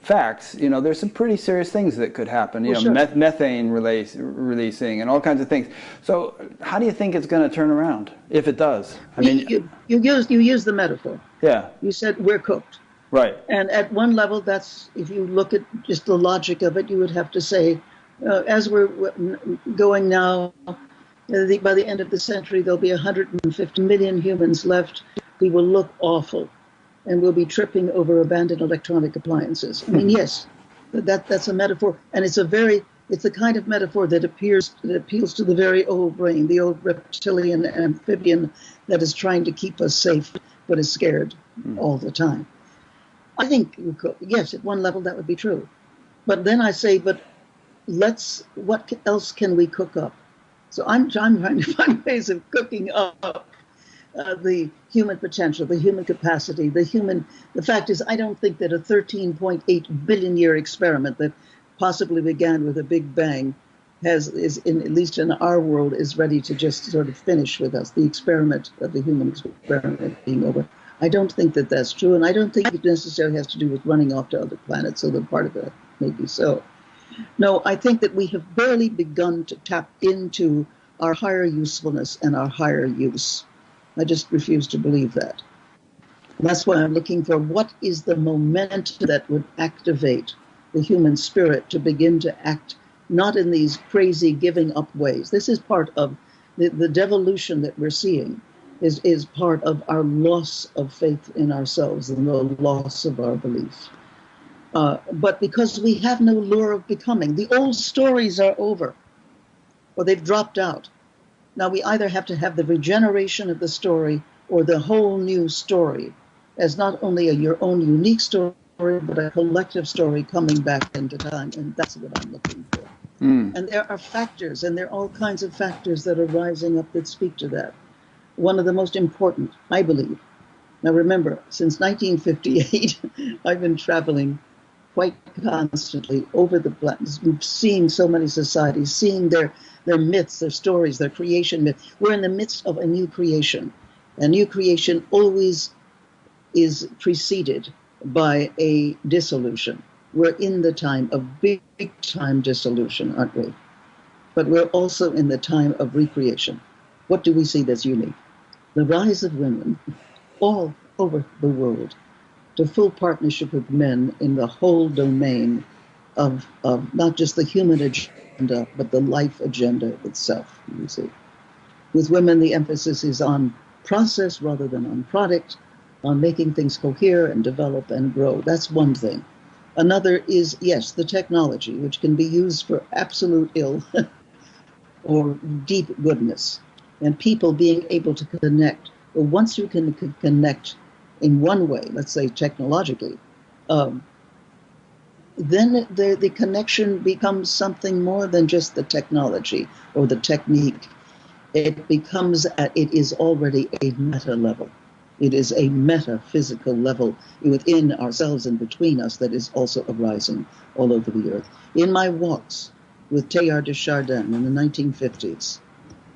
facts, you know, there's some pretty serious things that could happen. You know, methane releasing and all kinds of things. So, how do you think it's going to turn around if it does? I mean, you used the metaphor. Yeah. You said we're cooked. Right. And at one level, that's, if you look at just the logic of it, you would have to say, as we're going now, by the end of the century, there'll be 150 million humans left. We will look awful, and we'll be tripping over abandoned electronic appliances. I mean, yes, that's a metaphor, and it's the kind of metaphor that appeals to the very old brain, the old reptilian amphibian that is trying to keep us safe, but is scared all the time. I think, yes, at one level that would be true. But then I say, what else can we cook up? So I'm trying to find ways of cooking up the human potential, the human capacity, the fact is, I don't think that a 13.8 billion year experiment that possibly began with a big bang at least in our world, is ready to just sort of finish with us, the experiment of the human experiment being over. I don't think that that's true, and I don't think it necessarily has to do with running off to other planets, although part of it may be so. No, I think that we have barely begun to tap into our higher usefulness and our higher use. I just refuse to believe that. And that's why I'm looking for what is the momentum that would activate the human spirit to begin to act not in these crazy giving up ways. This is part of the devolution that we're seeing, is part of our loss of faith in ourselves and the loss of our belief. But because we have no lure of becoming, the old stories are over, or they've dropped out. Now we either have to have the regeneration of the story or the whole new story, as not only your own unique story, but a collective story coming back into time, and that's what I'm looking for. And there are factors, and there are all kinds of factors that are rising up that speak to that. One of the most important, I believe. Now remember, since 1958, I've been traveling quite constantly over the planet, seeing so many societies, seeing their myths, their stories, their creation myth. We're in the midst of a new creation. A new creation always is preceded by a dissolution. We're in the time of big time dissolution, aren't we? But we're also in the time of recreation. What do we see that's unique? The rise of women all over the world to full partnership with men in the whole domain of not just the human agenda, but the life agenda itself, you see. With women, the emphasis is on process rather than on product, on making things cohere and develop and grow. That's one thing. Another is, yes, the technology, which can be used for absolute ill or deep goodness, and people being able to connect. Well, once you can connect in one way, let's say technologically, um, then the connection becomes something more than just the technology or the technique. It becomes, it is already a meta level. It is a metaphysical level within ourselves and between us that is also arising all over the earth. In my walks with Teilhard de Chardin in the 1950s,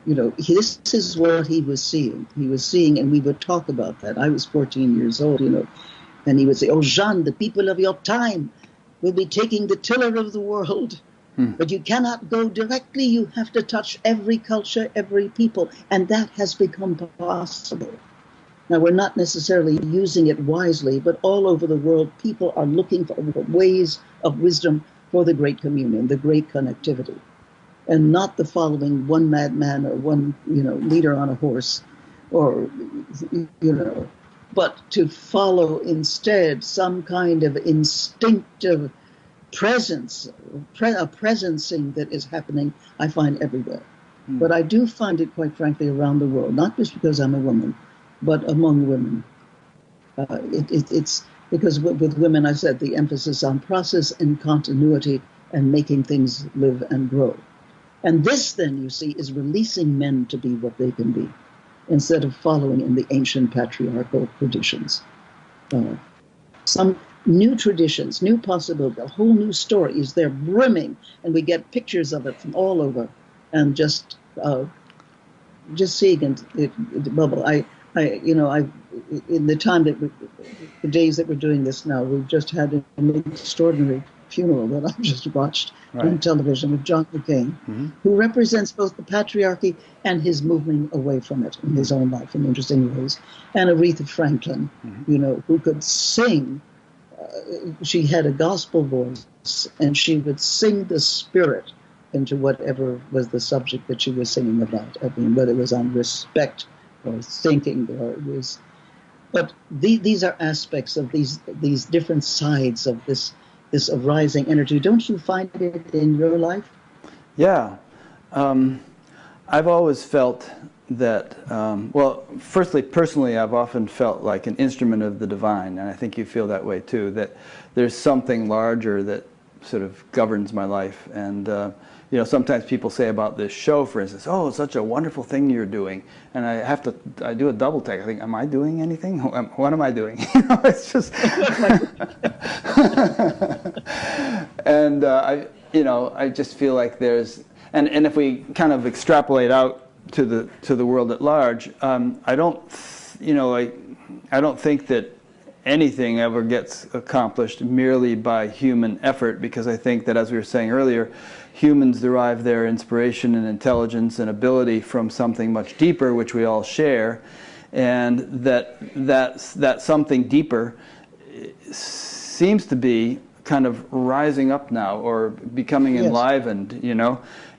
this is what he was seeing. He was seeing, and we would talk about that. I was 14 years old, and he would say, "Oh, Jean, the people of your time will be taking the tiller of the world. But you cannot go directly. You have to touch every culture, every people." And that has become possible. Now, we're not necessarily using it wisely, but all over the world, people are looking for ways of wisdom for the great communion, the great connectivity, and not the following one madman or one, leader on a horse, or, but to follow instead some kind of instinctive presence, a presencing that is happening, I find everywhere. But I do find it, quite frankly, around the world, not just because I'm a woman, but among women. It's because with women, I said the emphasis on process and continuity and making things live and grow. And this, then, you see, is releasing men to be what they can be, instead of following in the ancient patriarchal traditions. Some new traditions, new possibility, a whole new story is there brimming, and we get pictures of it from all over, and just seeing it bubble. In the time the days that we're doing this now, we've just had an extraordinary funeral that I've just watched on television with John McCain, who represents both the patriarchy and his moving away from it in his own life in interesting ways. And Aretha Franklin, who could sing. She had a gospel voice, and she would sing the spirit into whatever was the subject that she was singing about. I mean, whether it was on respect or thinking, or it was. But these are aspects of these different sides of this arising energy. Don't you find it in your life? Yeah. I've always felt that, firstly, personally, I've often felt like an instrument of the divine, and I think you feel that way too, that there's something larger that sort of governs my life. And sometimes people say about this show, for instance, "Oh, it's such a wonderful thing you're doing," and I do a double take. I think, am I doing anything? What am I doing? It's just, and I just feel like there's, and if we kind of extrapolate out to the world at large, I don't think that anything ever gets accomplished merely by human effort, because I think that, as we were saying earlier, humans derive their inspiration and intelligence and ability from something much deeper, which we all share, and that something deeper seems to be kind of rising up now, or becoming enlivened,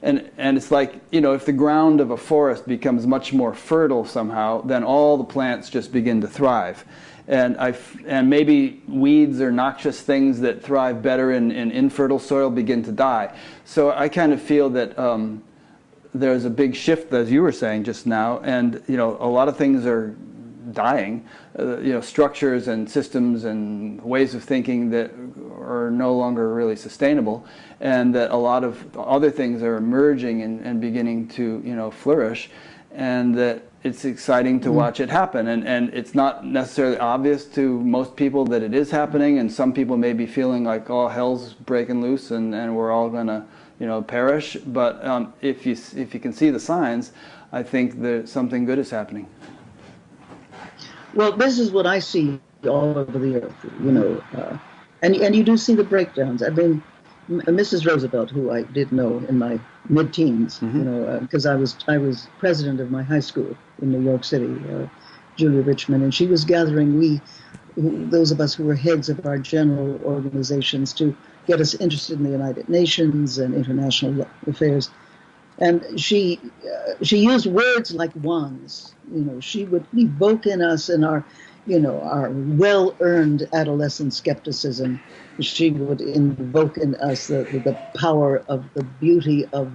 and it's like, if the ground of a forest becomes much more fertile somehow, then all the plants just begin to thrive. And maybe weeds or noxious things that thrive better in infertile soil begin to die. So I kind of feel that there's a big shift, as you were saying just now, and a lot of things are dying, structures and systems and ways of thinking that are no longer really sustainable, and that a lot of other things are emerging and beginning to flourish, and that it's exciting to watch it happen. And it's not necessarily obvious to most people that it is happening, and some people may be feeling like, oh, hell's breaking loose and we're all going to perish. But if you can see the signs, I think that something good is happening. Well, this is what I see all over the earth. And you do see the breakdowns. I mean, Mrs. Roosevelt, who I did know in my mid-teens, Mm-hmm. because I was president of my high school in New York City, Julia Richmond, and she was gathering those of us who were heads of our general organizations to get us interested in the United Nations and international affairs. And she used words like wands. She would evoke in us in our well-earned adolescent skepticism. She would invoke in us the power of the beauty of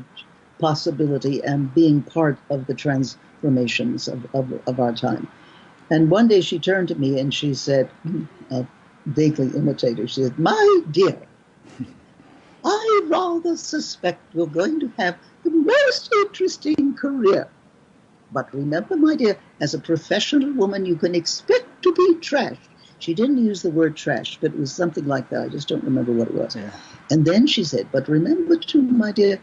possibility and being part of the transformations of our time. And one day she turned to me and she said, I'll vaguely imitate her, she said, "My dear, I rather suspect you're going to have the most interesting career. But remember, my dear, as a professional woman, you can expect to be trashed." She didn't use the word trash, but it was something like that. I just don't remember what it was. Yeah. And then she said, "But remember too, my dear,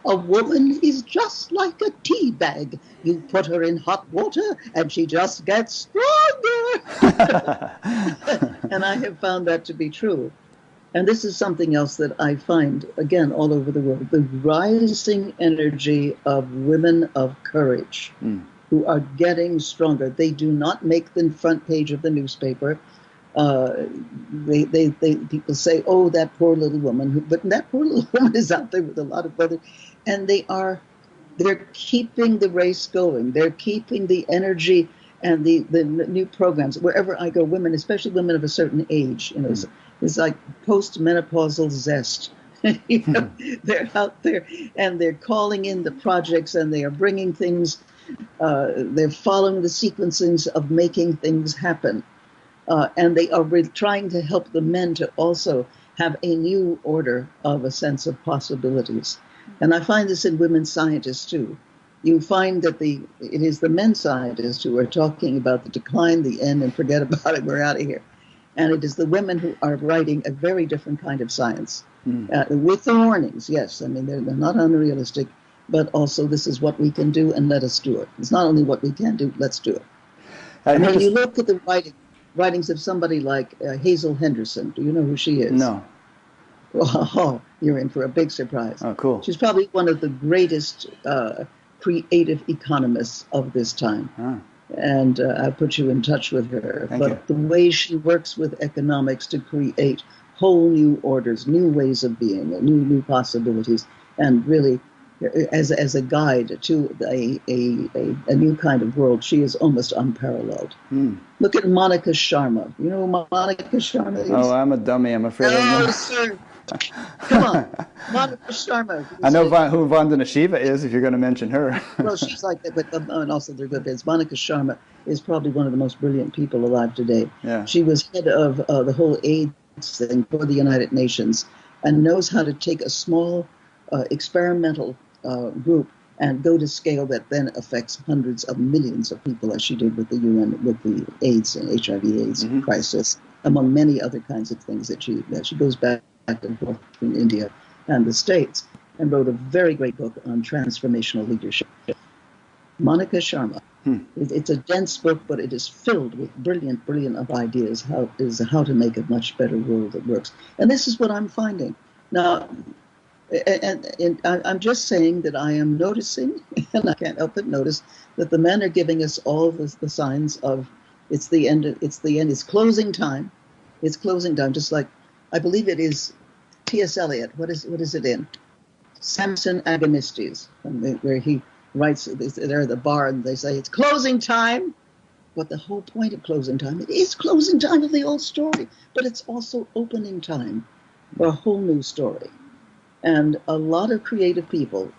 a woman is just like a tea bag. You put her in hot water and she just gets stronger." And I have found that to be true. And this is something else that I find, again, all over the world, the rising energy of women of courage who are getting stronger. They do not make the front page of the newspaper. People say, "Oh, that poor little woman," but that poor little woman is out there with a lot of brothers, and they're keeping the race going. They're keeping the energy and the new programs. Wherever I go, women, especially women of a certain age, it's like post-menopausal zest. They're out there and they're calling in the projects and they are bringing things. They're following the sequencings of making things happen. And they are trying to help the men to also have a new order of a sense of possibilities. And I find this in women scientists too. You find that it is the men scientists who are talking about the decline, the end, and forget about it, we're out of here. And it is the women who are writing a very different kind of science, with the warnings, yes. I mean, they're not unrealistic, but also this is what we can do and let us do it. It's not only what we can do, let's do it. And when you look at the writings of somebody like Hazel Henderson, do you know who she is? No. Oh, you're in for a big surprise. Oh, cool. She's probably one of the greatest creative economists of this time. And I'll put you in touch with her. Thank you. The way she works with economics to create whole new orders, new ways of being, new possibilities, and really as a guide to a new kind of world, she is almost unparalleled. Look at Monica Sharma. You know who Monica Sharma is? Oh, I'm a dummy. I'm afraid. Oh, sir. Come on, Monica Sharma. I know who Vandana Shiva is, if you're going to mention her. Well, she's like that, but and also they're good kids. Monica Sharma is probably one of the most brilliant people alive today. Yeah. She was head of the whole AIDS thing for the United Nations and knows how to take a small experimental group and go to scale that then affects hundreds of millions of people, as she did with the UN, with the AIDS and HIV/AIDS crisis, among many other kinds of things that she goes back and forth between India and the States, and wrote a very great book on transformational leadership. Monica Sharma. It's a dense book, but it is filled with brilliant of ideas how to make a much better world that works. And this is what I'm finding. Now, and I'm just saying that I am noticing, and I can't help but notice, that the men are giving us all the signs of it's the end, it's closing time. It's closing time, just like, I believe it is T.S. Eliot. What is it in? Samson Agonistes, where he writes, they're at the bar and they say, it's closing time. But the whole point of closing time, it is closing time of the old story, but it's also opening time for a whole new story. And a lot of creative people,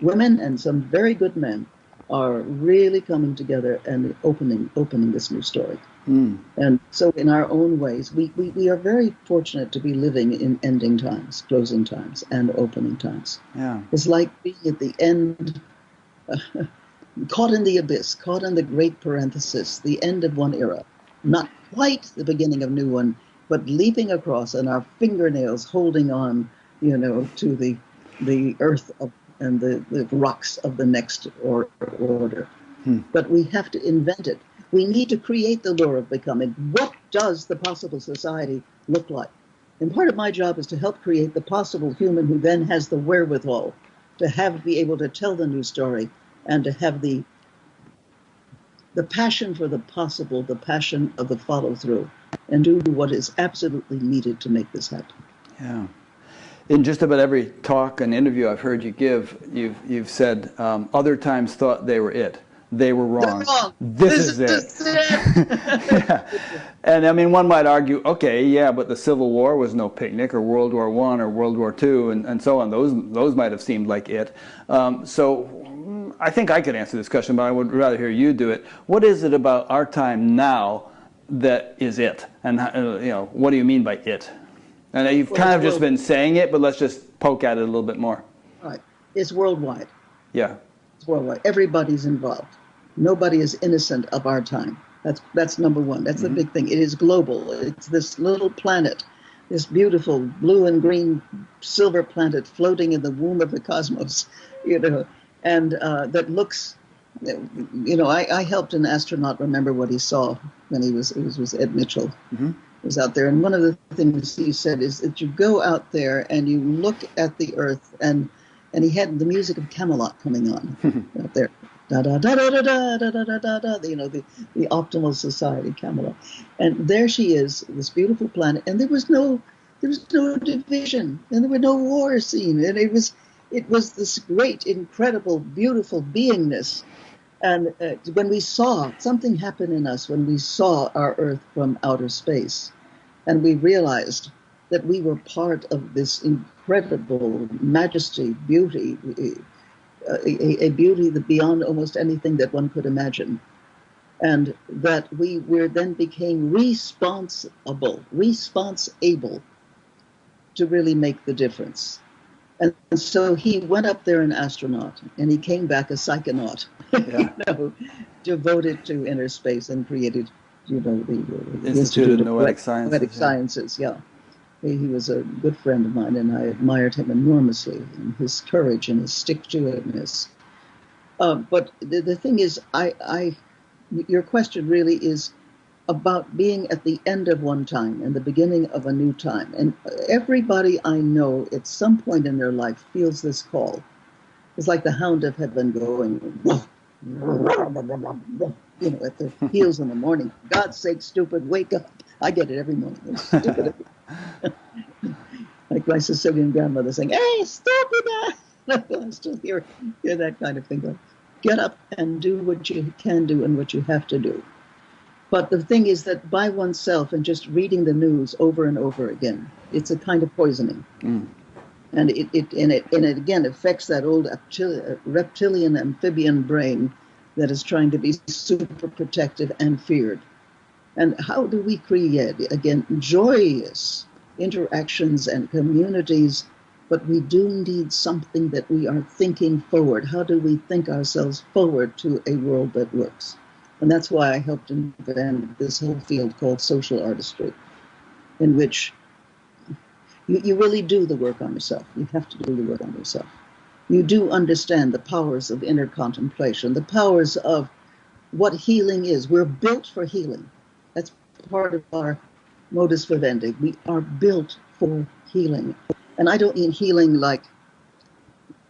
women and some very good men, are really coming together and opening this new story. And so in our own ways, we are very fortunate to be living in ending times, closing times, and opening times. Yeah. It's like being at the end, caught in the abyss, caught in the great parenthesis, the end of one era. Not quite the beginning of a new one, but leaping across and our fingernails holding on, to the earth and the rocks of the next order. But we have to invent it. We need to create the lure of becoming. What does the possible society look like. And part of my job is to help create the possible human who then has the wherewithal to be able to tell the new story and to have the passion for the possible, the passion of the follow through, and do what is absolutely needed to make this happen. Yeah. In just about every talk and interview I've heard you give, you've said other times thought they were it. They were wrong. They're wrong. This is it. Yeah. And I mean, one might argue, okay, yeah, but the Civil War was no picnic, or World War I or World War II, and so on. Those might have seemed like it. So I think I could answer this question, but I would rather hear you do it. What is it about our time now that is it? And what do you mean by it? And you've kind of just been saying it, but let's just poke at it a little bit more. All right. It's worldwide. Yeah. It's worldwide. Everybody's involved. Nobody is innocent of our time. That's number one. That's the big thing. It is global. It's this little planet, this beautiful blue and green silver planet floating in the womb of the cosmos, and that looks, I helped an astronaut remember what he saw when it was Ed Mitchell. Was out there, and one of the things he said is that you go out there and you look at the Earth, and he had the music of Camelot coming on out there, da da da da da da da da da da, the optimal society, Camelot, and there she is, this beautiful planet, and there was no division, and there were no wars seen, and it was this great, incredible, beautiful beingness. And when we saw something happen in us, when we saw our Earth from outer space, and we realized that we were part of this incredible majesty, beauty, a beauty that beyond almost anything that one could imagine, and that we then became responsible to really make the difference. And so he went up there an astronaut, and he came back a psychonaut, devoted to inner space, and created, the Institute of Noetic Sciences. Noetic Sciences, yeah. He was a good friend of mine, and I admired him enormously, and his courage and his stick-to-itness. But the thing is, your question really is about being at the end of one time and the beginning of a new time. And everybody I know at some point in their life feels this call. It's like the hound of heaven going, at their heels in the morning. For God's sake, stupid, wake up. I get it every morning. It's stupid. Like my Sicilian grandmother saying, hey, stupid. I still hear that kind of thing. Going, get up and do what you can do and what you have to do. But the thing is that by oneself and just reading the news over and over again, it's a kind of poisoning. And it again affects that old reptilian amphibian brain that is trying to be super protective and feared. And how do we create, again, joyous interactions and communities, but we do need something that we are thinking forward. How do we think ourselves forward to a world that works? And that's why I helped invent this whole field called social artistry, in which you really do the work on yourself. You have to do the work on yourself. You do understand the powers of inner contemplation, the powers of what healing is. We're built for healing. That's part of our modus vivendi. We are built for healing. And I don't mean healing like,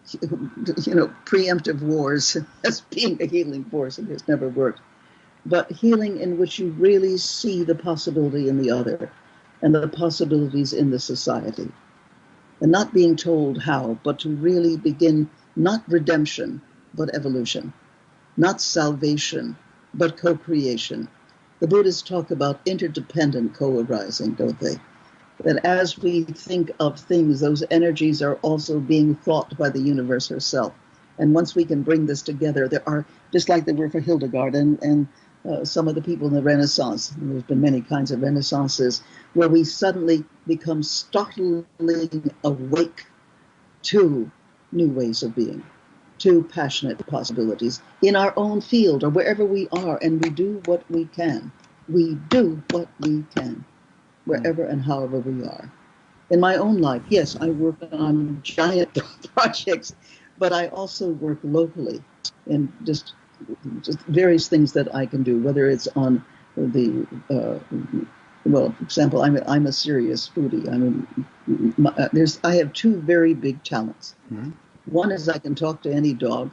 preemptive wars as being a healing force, and it's never worked. But healing in which you really see the possibility in the other and the possibilities in the society. And not being told how, but to really begin not redemption, but evolution. Not salvation, but co-creation. The Buddhists talk about interdependent co-arising, don't they? That as we think of things, those energies are also being thought by the universe herself. And once we can bring this together, there are, just like there were for Hildegard and some of the people in the Renaissance, there's been many kinds of Renaissances, where we suddenly become startlingly awake to new ways of being, to passionate possibilities in our own field or wherever we are, and we do what we can. We do what we can, wherever and however we are. In my own life, yes, I work on giant projects, but I also work locally in just various things that I can do, whether it's on the well, for example, I'm a serious foodie. I have two very big talents. Mm-hmm. One is I can talk to any dog,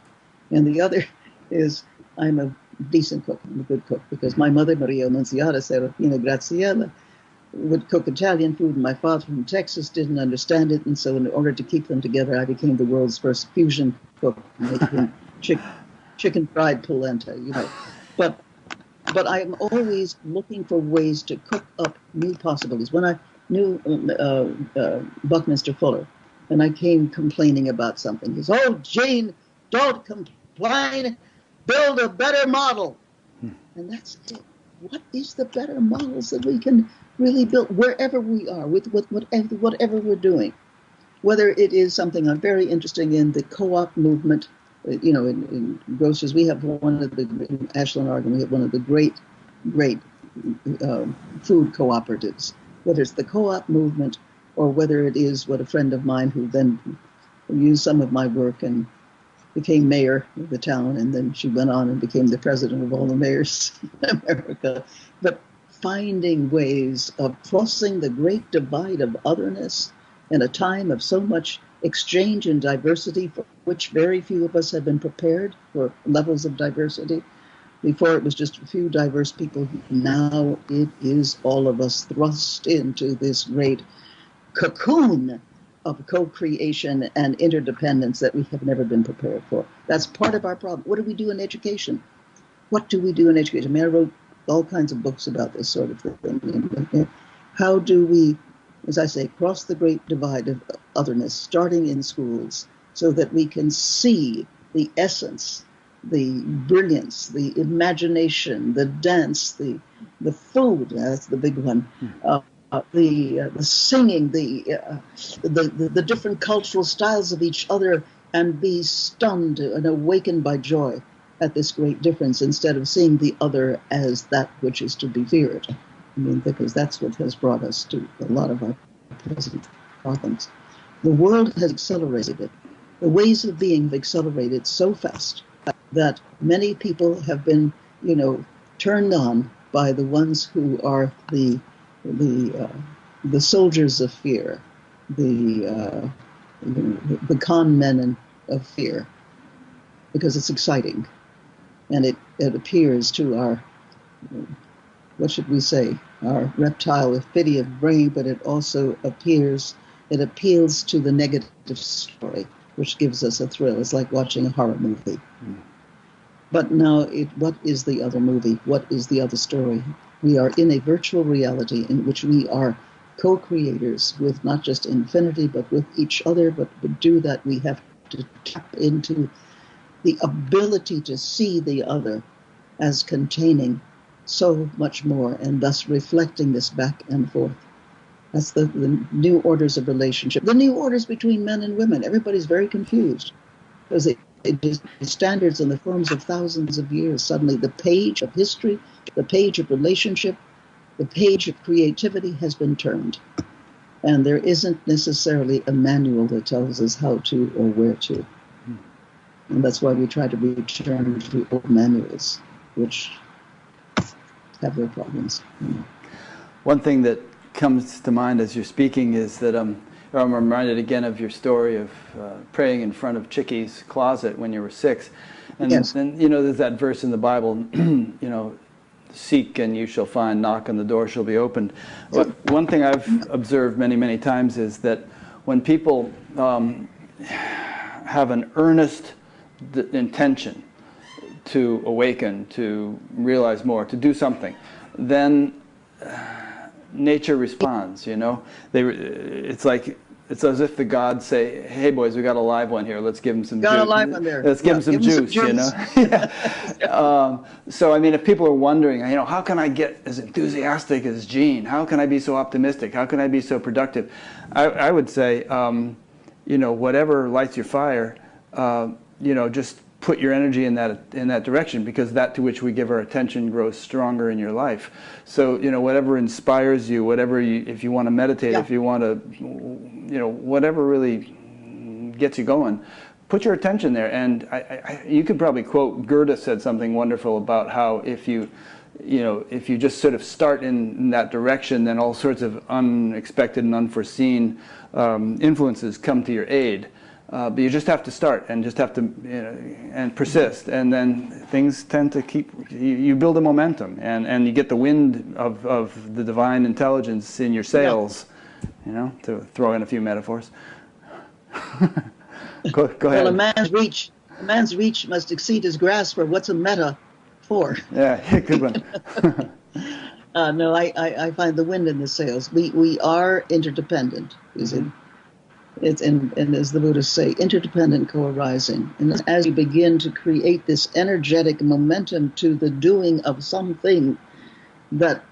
and the other is I'm a decent cook. I'm a good cook because my mother, Maria Annunziata Serafina Graziella, would cook Italian food, and my father from Texas didn't understand it, and so in order to keep them together, I became the world's first fusion cook, making chicken fried polenta, you know. But I'm always looking for ways to cook up new possibilities. When I knew Buckminster Fuller, and I came complaining about something, he said, "Oh, Jane, don't complain. Build a better model." And that's it. What is the better models that we can really build wherever we are, with whatever we're doing? Whether it is something I'm very interested in, the co-op movement. You know, in groceries, we have one of the, in Ashland, Oregon, we have one of the great food cooperatives. Whether it's the co-op movement or whether it is what a friend of mine who then used some of my work and became mayor of the town, and then she went on and became the president of all the mayors in America. But finding ways of crossing the great divide of otherness in a time of so much exchange and diversity for which very few of us have been prepared for levels of diversity. Before it was just a few diverse people. Now it is all of us thrust into this great cocoon of co-creation and interdependence that we have never been prepared for. That's part of our problem. What do we do in education? What do we do in education? I mean, I wrote all kinds of books about this sort of thing. How do we, as I say, cross the great divide of otherness, starting in schools, so that we can see the essence, the brilliance, the imagination, the dance, the food, that's the big one, the singing, the different cultural styles of each other, and be stunned and awakened by joy at this great difference instead of seeing the other as that which is to be feared. I mean, because that's what has brought us to a lot of our present problems. The world has accelerated. The ways of being have accelerated so fast that many people have been, you know, turned on by the ones who are the soldiers of fear, the con men of fear, because it's exciting, and it appears to our, what should we say, our reptile of brain, but it also appeals to the negative story, which gives us a thrill. It's like watching a horror movie. But now, what is the other movie? What is the other story? We are in a virtual reality in which we are co-creators with not just infinity, but with each other. But to do that, we have to tap into the ability to see the other as containing so much more, and thus reflecting this back and forth. That's the new orders of relationship, the new orders between men and women. Everybody's very confused because the standards and the forms of thousands of years, suddenly the page of history, the page of relationship, the page of creativity has been turned. And there isn't necessarily a manual that tells us how to or where to. And that's why we try to return to old manuals, which have their problems. One thing that comes to mind as you're speaking is that I'm reminded again of your story of praying in front of Chicky's closet when you were 6. And, yes. and you know, there's that verse in the Bible, you know, seek and you shall find, knock and the door shall be opened. One thing I've observed many, many times is that when people have an earnest intention to awaken, to realize more, to do something, then nature responds, you know. It's as if the gods say, "Hey boys, we got a live one here. Let's give him some juice. Got a live one there. Let's give him some juice, you know." So I mean, if people are wondering, you know, how can I get as enthusiastic as Gene? How can I be so optimistic? How can I be so productive? I would say, you know, whatever lights your fire, you know, just put your energy in that direction, because that to which we give our attention grows stronger in your life. So, you know, whatever inspires you, whatever if you want to meditate, if you want to, you know, whatever really gets you going, put your attention there. And you could probably quote, Goethe said something wonderful about how if you if you just sort of start in that direction, then all sorts of unexpected and unforeseen influences come to your aid. But you just have to start and just have to and persist, and then things tend to you build a momentum, and you get the wind of the divine intelligence in your sails, to throw in a few metaphors. Go ahead. Well, a man's reach must exceed his grasp, or what's a meta for? Yeah, good one. No, I find the wind in the sails. We are interdependent. It's and as the Buddhists say, interdependent co-arising. And as you begin to create this energetic momentum to the doing of something, that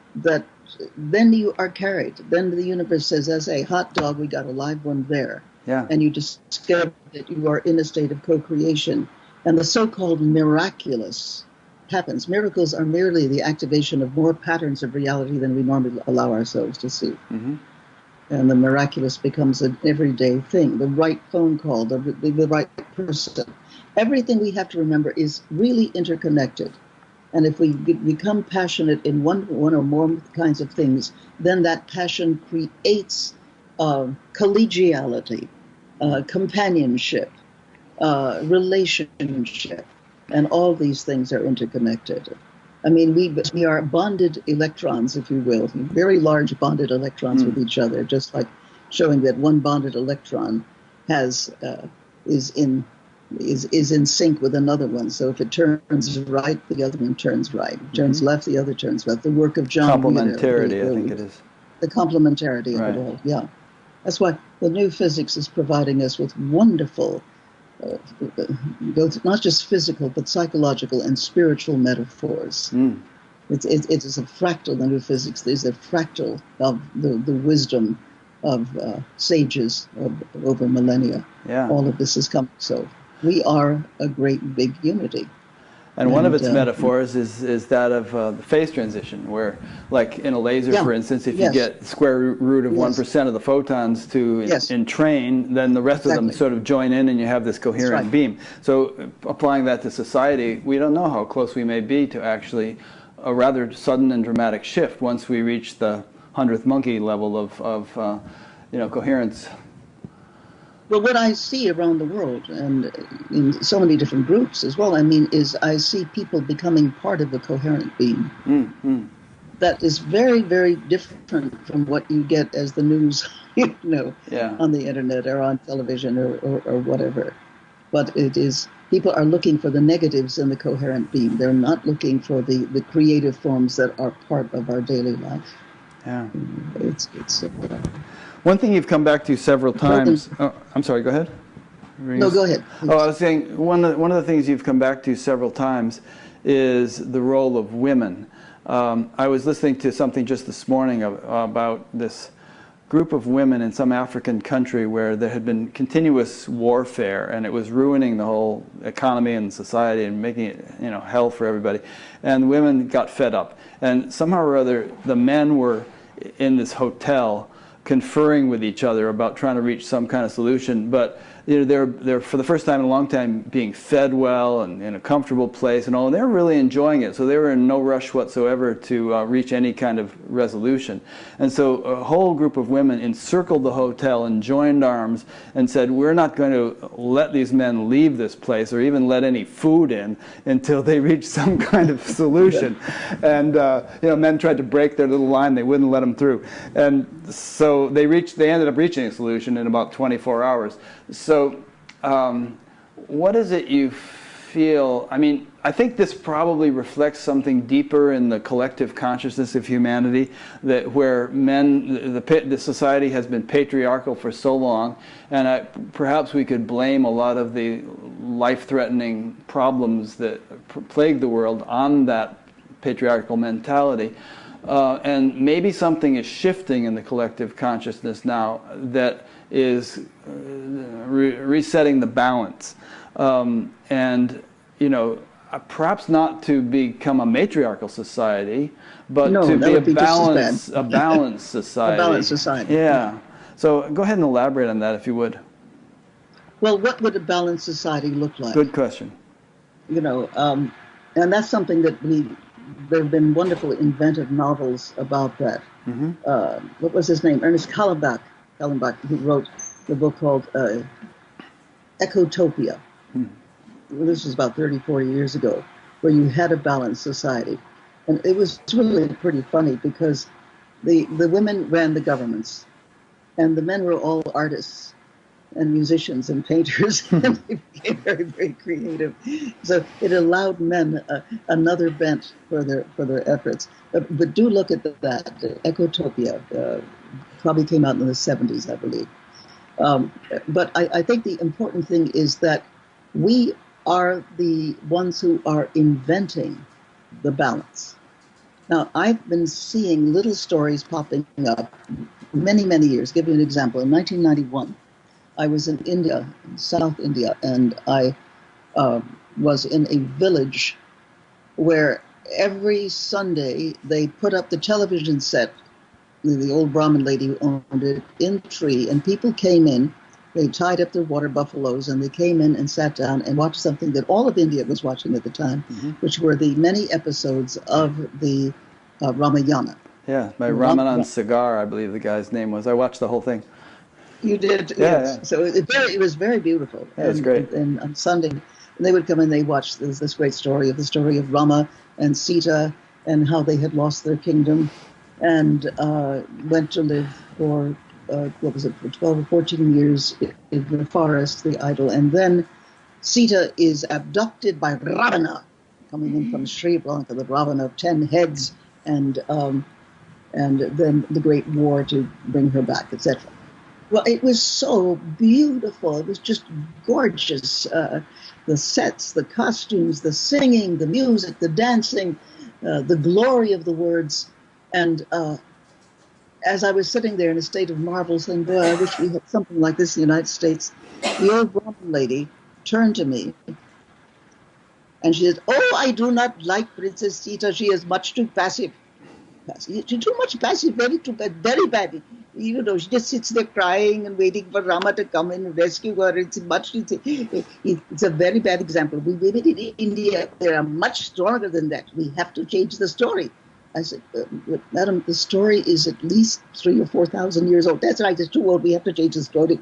then you are carried. Then the universe says, as a hot dog, we got a live one there. Yeah. And you discover that you are in a state of co-creation. And the so-called miraculous happens. Miracles are merely the activation of more patterns of reality than we normally allow ourselves to see. Mm-hmm. And the miraculous becomes an everyday thing. The right phone call, the right person. Everything we have to remember is really interconnected. And if we become passionate in one or more kinds of things, then that passion creates collegiality, companionship, relationship, and all these things are interconnected. I mean, we are bonded electrons, if you will, very large bonded electrons with each other, just like showing that one bonded electron is in sync with another one. So if it turns right, the other one turns right. It turns left, the other turns left. The work of John complementarity, I think it is. The complementarity of it all, yeah. That's why the new physics is providing us with wonderful, both not just physical, but psychological and spiritual metaphors. It is a fractal, the new physics is a fractal of the wisdom of sages over millennia. Yeah. All of this is coming. So we are a great big unity. And one of its metaphors is that of the phase transition, where, like in a laser, for instance, if you get square root of 1% of the photons to entrain, then the rest of them sort of join in and you have this coherent beam. So applying that to society, we don't know how close we may be to actually a rather sudden and dramatic shift once we reach the 100th monkey level of coherence. Well, what I see around the world, and in so many different groups as well, is I see people becoming part of the coherent being. That is very, very different from what you get as the news, on the internet or on television or whatever. But it is, people are looking for the negatives in the coherent being. They're not looking for the creative forms that are part of our daily life. Yeah. It's one thing you've come back to several times. Oh, I'm sorry. Go ahead. No, go ahead. Oh, I was saying one of the things you've come back to several times is the role of women. I was listening to something just this morning about this group of women in some African country where there had been continuous warfare, and it was ruining the whole economy and society and making it, hell for everybody. And women got fed up, and somehow or other the men were in this hotel conferring with each other about trying to reach some kind of solution, but they're for the first time in a long time being fed well and in a comfortable place and all, and they're really enjoying it. So they were in no rush whatsoever to reach any kind of resolution. And so a whole group of women encircled the hotel and joined arms and said, we're not going to let these men leave this place or even let any food in until they reach some kind of solution. And men tried to break their little line, they wouldn't let them through. And so they ended up reaching a solution in about 24 hours. So what is it you feel? I think this probably reflects something deeper in the collective consciousness of humanity, that where the society has been patriarchal for so long, and perhaps we could blame a lot of the life-threatening problems that plague the world on that patriarchal mentality. And maybe something is shifting in the collective consciousness now that is resetting the balance. Perhaps not to become a matriarchal society, but to be a balanced society. A balanced society. Yeah. So go ahead and elaborate on that, if you would. Well, what would a balanced society look like? Good question. And that's something that there have been wonderful inventive novels about that. What was his name? Ernest Callenbach, who wrote the book called Ecotopia. This was about 30, 40 years ago, where you had a balanced society. And it was really pretty funny because the women ran the governments and the men were all artists and musicians and painters, and they became very, very creative. So it allowed men another bent for their efforts. But do look at that, Ecotopia, probably came out in the 70s, I believe. But I think the important thing is that we are the ones who are inventing the balance. Now, I've been seeing little stories popping up many, many years. Give you an example. In 1991, I was in India, South India, and I was in a village where every Sunday they put up the television set, the old Brahmin lady who owned it, in the tree, and people came in. They tied up their water buffaloes, and they came in and sat down and watched something that all of India was watching at the time, which were the many episodes of the Ramayana. Yeah, by Ramanand Sagar, I believe the guy's name was. I watched the whole thing. You did, Yeah, yes. yeah. So it was very beautiful. It was great. And on Sunday, they would come and they watched this great story of Rama and Sita and how they had lost their kingdom and went to live for, for 12 or 14 years in the forest, the idol. And then Sita is abducted by Ravana, coming in from Sri Lanka, the Ravana of 10 heads, and then the great war to bring her back, etc. Well, it was so beautiful. It was just gorgeous. The sets, the costumes, the singing, the music, the dancing, the glory of the words. And as I was sitting there in a state of marvel saying, boy, I wish we had something like this in the United States, the old Brahmin lady turned to me and she said, oh, I do not like Princess Sita. She is much too passive. She's too much passive, very bad. You know, she just sits there crying and waiting for Rama to come in and rescue her. It's a very bad example. We women in India, they are much stronger than that. We have to change the story. I said, Madam, the story is at least 3,000 or 4,000 years old. That's right, it's too old. We have to change the story.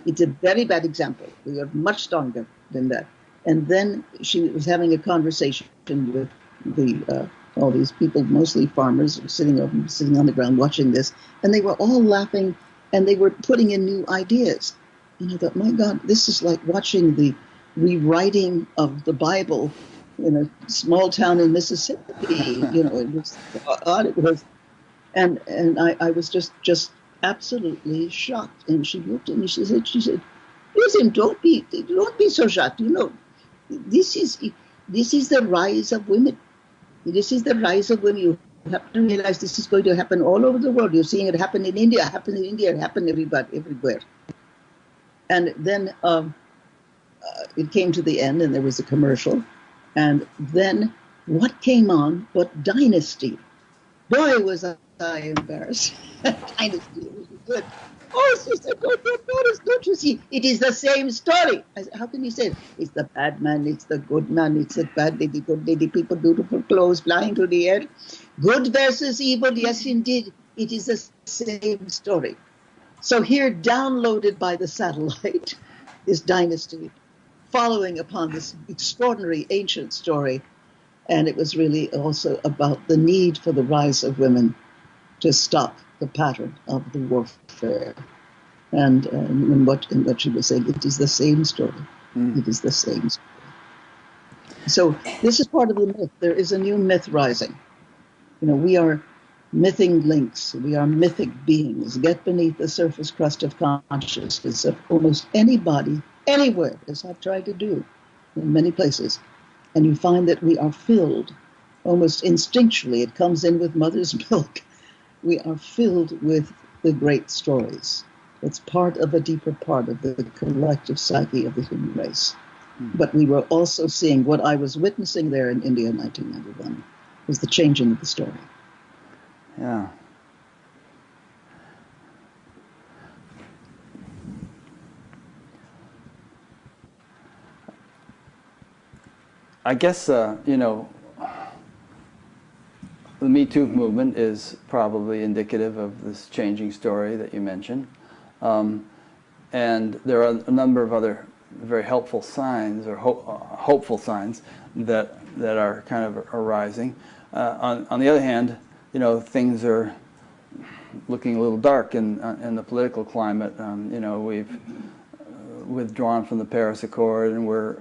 It's a very bad example. We are much stronger than that. And then she was having a conversation with the all these people, mostly farmers, sitting on the ground watching this, and they were all laughing, and they were putting in new ideas. And I thought, my God, this is like watching the rewriting of the Bible in a small town in Mississippi. You know, it was odd. It was, and I was just absolutely shocked. And she looked at me. She said, listen, don't be so shocked. You know, this is the rise of women. This is the rise of women. You have to realize this is going to happen all over the world. You're seeing it happen in India, it happened everywhere. And then it came to the end, and there was a commercial. And then what came on but Dynasty? Boy, was I embarrassed. Dynasty was good. Oh, sister, don't you see? It is the same story. I said, how can you say it? It's the bad man, it's the good man, it's the bad lady, good lady, people, beautiful clothes flying through the air. Good versus evil, yes, indeed. It is the same story. So here, downloaded by the satellite, is Dynasty, following upon this extraordinary ancient story. And it was really also about the need for the rise of women to stop the pattern of the warfare. And what she was saying, it is the same story. It is the same story. So this is part of the myth. There is a new myth rising. You know, we are mything links. We are mythic beings. Get beneath the surface crust of consciousness of almost anybody, anywhere, as I've tried to do in many places. And you find that we are filled, almost instinctually, it comes in with mother's milk. We are filled with the great stories. It's part of a deeper part of the collective psyche of the human race. But we were also seeing what I was witnessing there in India in 1991 was the changing of the story. Yeah. I guess, you know, Me Too movement is probably indicative of this changing story that you mentioned. And there are a number of other very helpful signs or hopeful signs that are kind of arising. On the other hand, things are looking a little dark in the political climate. We've withdrawn from the Paris Accord, and we're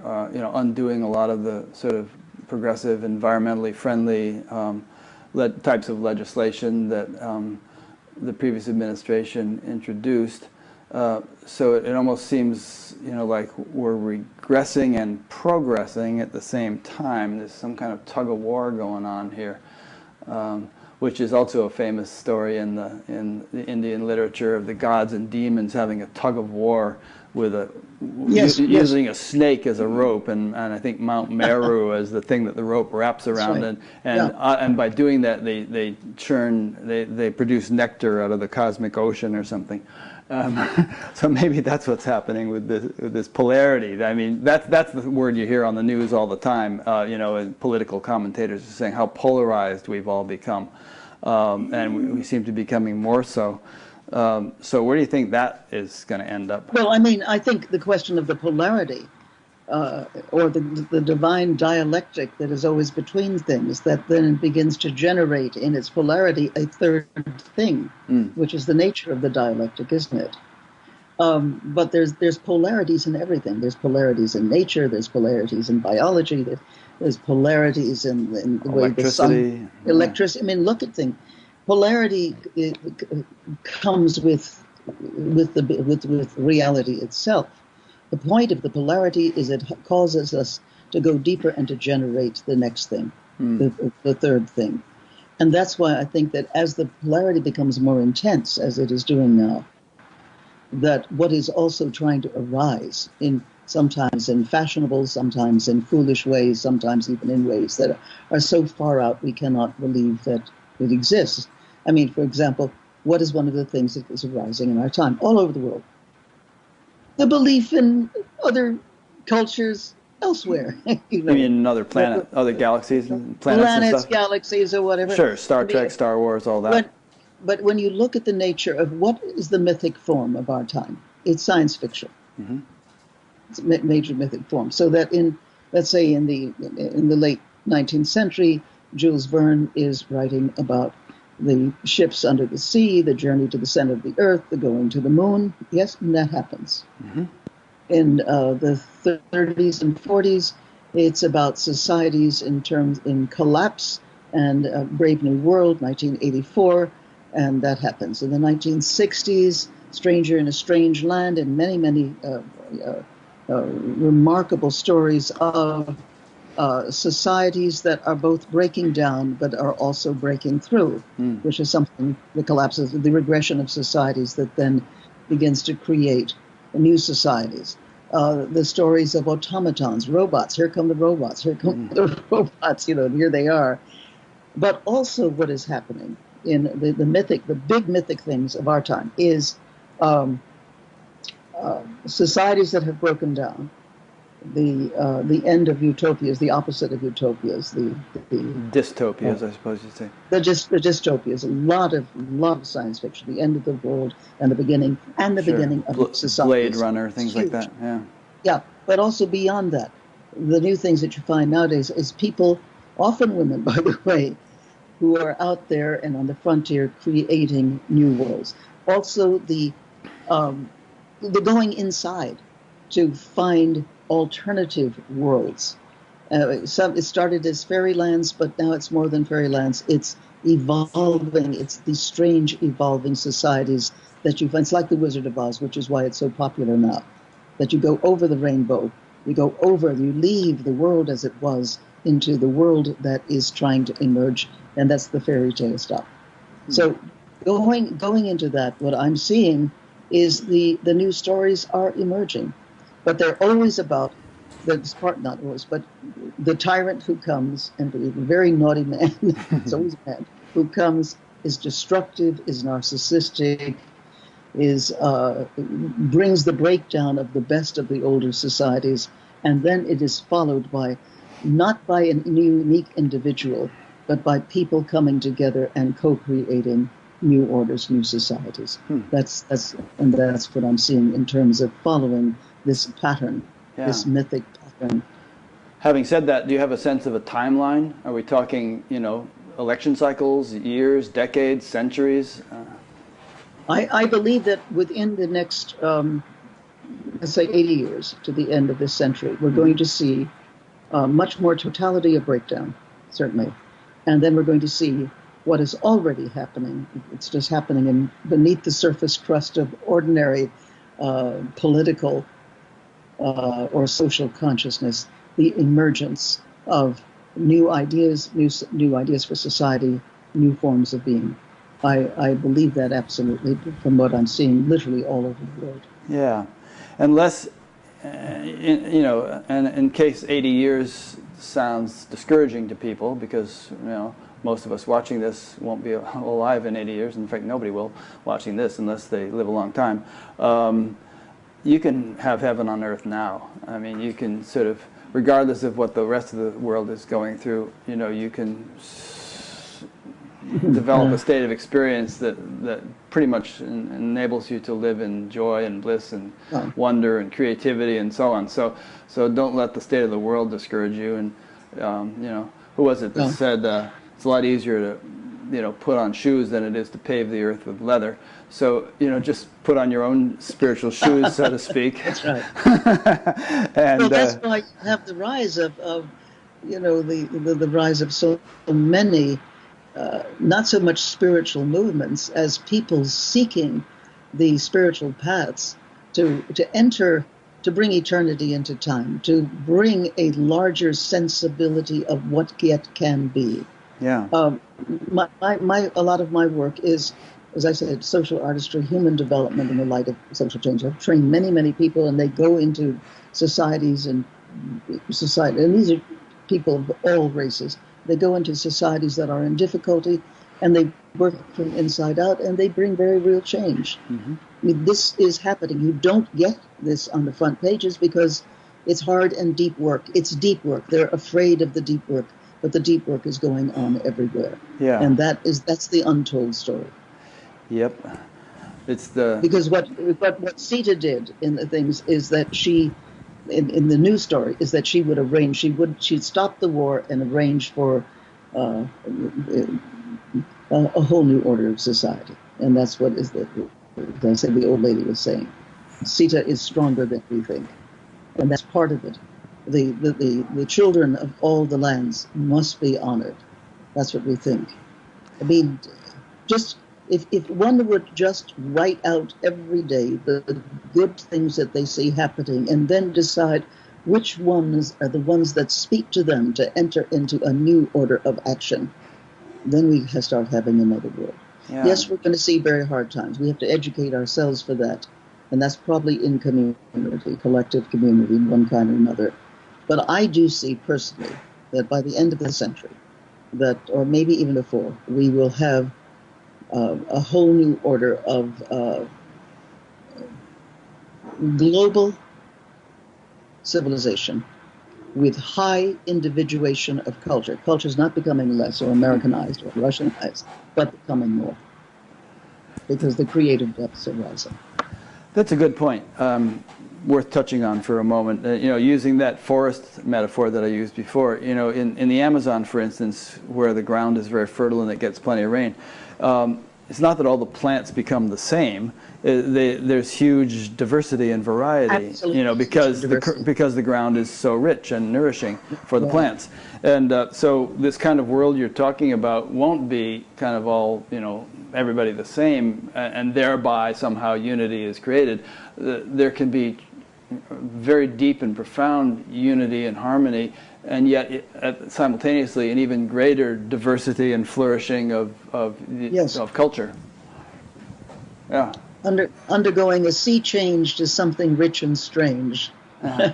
undoing a lot of the sort of progressive, environmentally friendly types of legislation that the previous administration introduced. So it almost seems, like we're regressing and progressing at the same time. There's some kind of tug of war going on here, which is also a famous story in the Indian literature of the gods and demons having a tug of war with using a snake as a rope, and I think Mount Meru as the thing that the rope wraps around, right. and by doing that they produce nectar out of the cosmic ocean or something. So maybe that's what's happening with this polarity. I mean, that's the word you hear on the news all the time. And political commentators are saying how polarized we've all become, and we seem to be becoming more so. So where do you think that is going to end up? Well, I mean, I think the question of the polarity, or the divine dialectic that is always between things, that then begins to generate in its polarity a third thing, which is the nature of the dialectic, isn't it? But there's polarities in everything. There's polarities in nature. There's polarities in biology. There's polarities in the way the sun, electricity. I mean, look at things. Polarity comes with reality itself. The point of the polarity is it causes us to go deeper and to generate the next thing, the third thing. And that's why I think that as the polarity becomes more intense, as it is doing now, that what is also trying to arise sometimes in fashionable, sometimes in foolish ways, sometimes even in ways that are so far out we cannot believe that it exists. I mean, for example, what is one of the things that is arising in our time all over the world? The belief in other cultures elsewhere. You mean another planet, other galaxies, planets and stuff? Galaxies, or whatever. Sure, Star Trek, Star Wars, all that. But when you look at the nature of what is the mythic form of our time, it's science fiction. Mm-hmm. It's a major mythic form. So that let's say in the late 19th century, Jules Verne is writing about the ships under the sea, the journey to the center of the earth, the going to the moon. Yes, and that happens. Mm-hmm. In the 30s and 40s, it's about societies in collapse, and Brave New World, 1984, and that happens. In the 1960s, Stranger in a Strange Land, and many, many remarkable stories of societies that are both breaking down but are also breaking through, which is something, the collapse of the regression of societies that then begins to create new societies. The stories of automatons, robots, here come the robots, here come the robots, here they are. But also what is happening in the big mythic things of our time is societies that have broken down. The end of utopias, the opposite of utopias, the dystopias, I suppose you'd say. The dystopias, a lot of science fiction, the end of the world and the beginning, beginning of society. Blade Runner, things like that. Yeah, but also beyond that, the new things that you find nowadays is people, often women, by the way, who are out there and on the frontier creating new worlds. Also, the going inside to find alternative worlds. It started as fairylands, but now it's more than fairylands. It's evolving. It's these strange evolving societies that you find. It's like the Wizard of Oz, which is why it's so popular now. That you go over the rainbow, you leave the world as it was into the world that is trying to emerge, and that's the fairy tale stuff. So going into that, what I'm seeing is the new stories are emerging. But they're always about, not always, but the tyrant who comes, and the very naughty man, it's always a man, who comes, is destructive, is narcissistic, brings the breakdown of the best of the older societies, and then it is followed by, not by a unique individual, but by people coming together and co-creating new orders, new societies. That's what I'm seeing in terms of following this pattern, this mythic pattern. Having said that, do you have a sense of a timeline? Are we talking, election cycles, years, decades, centuries? I believe that within the next, let's say 80 years to the end of this century, we're going to see much more totality of breakdown, certainly. And then we're going to see what is already happening. It's just happening beneath the surface crust of ordinary political or social consciousness, the emergence of new ideas for society, new forms of being. I believe that absolutely from what I'm seeing literally all over the world. Yeah. Unless, and in case 80 years sounds discouraging to people because, most of us watching this won't be alive in 80 years. In fact, nobody will watching this unless they live a long time. You can have heaven on earth now. I mean, you can sort of, regardless of what the rest of the world is going through, you can develop a state of experience that pretty much enables you to live in joy and bliss and wonder and creativity and so on. So don't let the state of the world discourage you. And who was it that said it's a lot easier to put on shoes than it is to pave the earth with leather. So just put on your own spiritual shoes, so to speak. That's right. And well, that's why you have the rise of the rise of so many. Not so much spiritual movements as people seeking the spiritual paths to bring eternity into time, to bring a larger sensibility of what yet can be. Yeah. A lot of my work is, as I said, social artistry, human development in the light of social change. I've trained many people, and they go into societies and these are people of all races. They go into societies that are in difficulty, and they work from inside out, and they bring very real change. Mm-hmm. I mean, this is happening. You don't get this on the front pages because it's hard and deep work. It's deep work. They're afraid of the deep work, but the deep work is going on everywhere. Yeah. And that's the untold story. Yep. Because what Sita did in the things is that she. In the news story, is that she would arrange. She'd stop the war and arrange for a whole new order of society, and that's what the old lady was saying. Sita is stronger than we think, and that's part of it. The children of all the lands must be honored. That's what we think. I mean, just. If one would just write out every day the good things that they see happening and then decide which ones are the ones that speak to them to enter into a new order of action, then we start having another world. Yeah. Yes, we're going to see very hard times. We have to educate ourselves for that. And that's probably in community, collective community, one kind or another. But I do see personally that by the end of the century, or maybe even before, we will have a whole new order of global civilization with high individuation of culture. Culture is not becoming less or Americanized or Russianized, but becoming more because the creative depths are rising. That's a good point. Worth touching on for a moment. Using that forest metaphor that I used before. In the Amazon, for instance, where the ground is very fertile and it gets plenty of rain. It's not that all the plants become the same. There's huge diversity and variety. Absolutely. Because the ground is so rich and nourishing for the plants. And so this kind of world you're talking about won't be kind of all everybody the same, and thereby somehow unity is created. There can be very deep and profound unity and harmony, and yet simultaneously an even greater diversity and flourishing of culture. Yeah. Undergoing a sea change to something rich and strange. Yeah.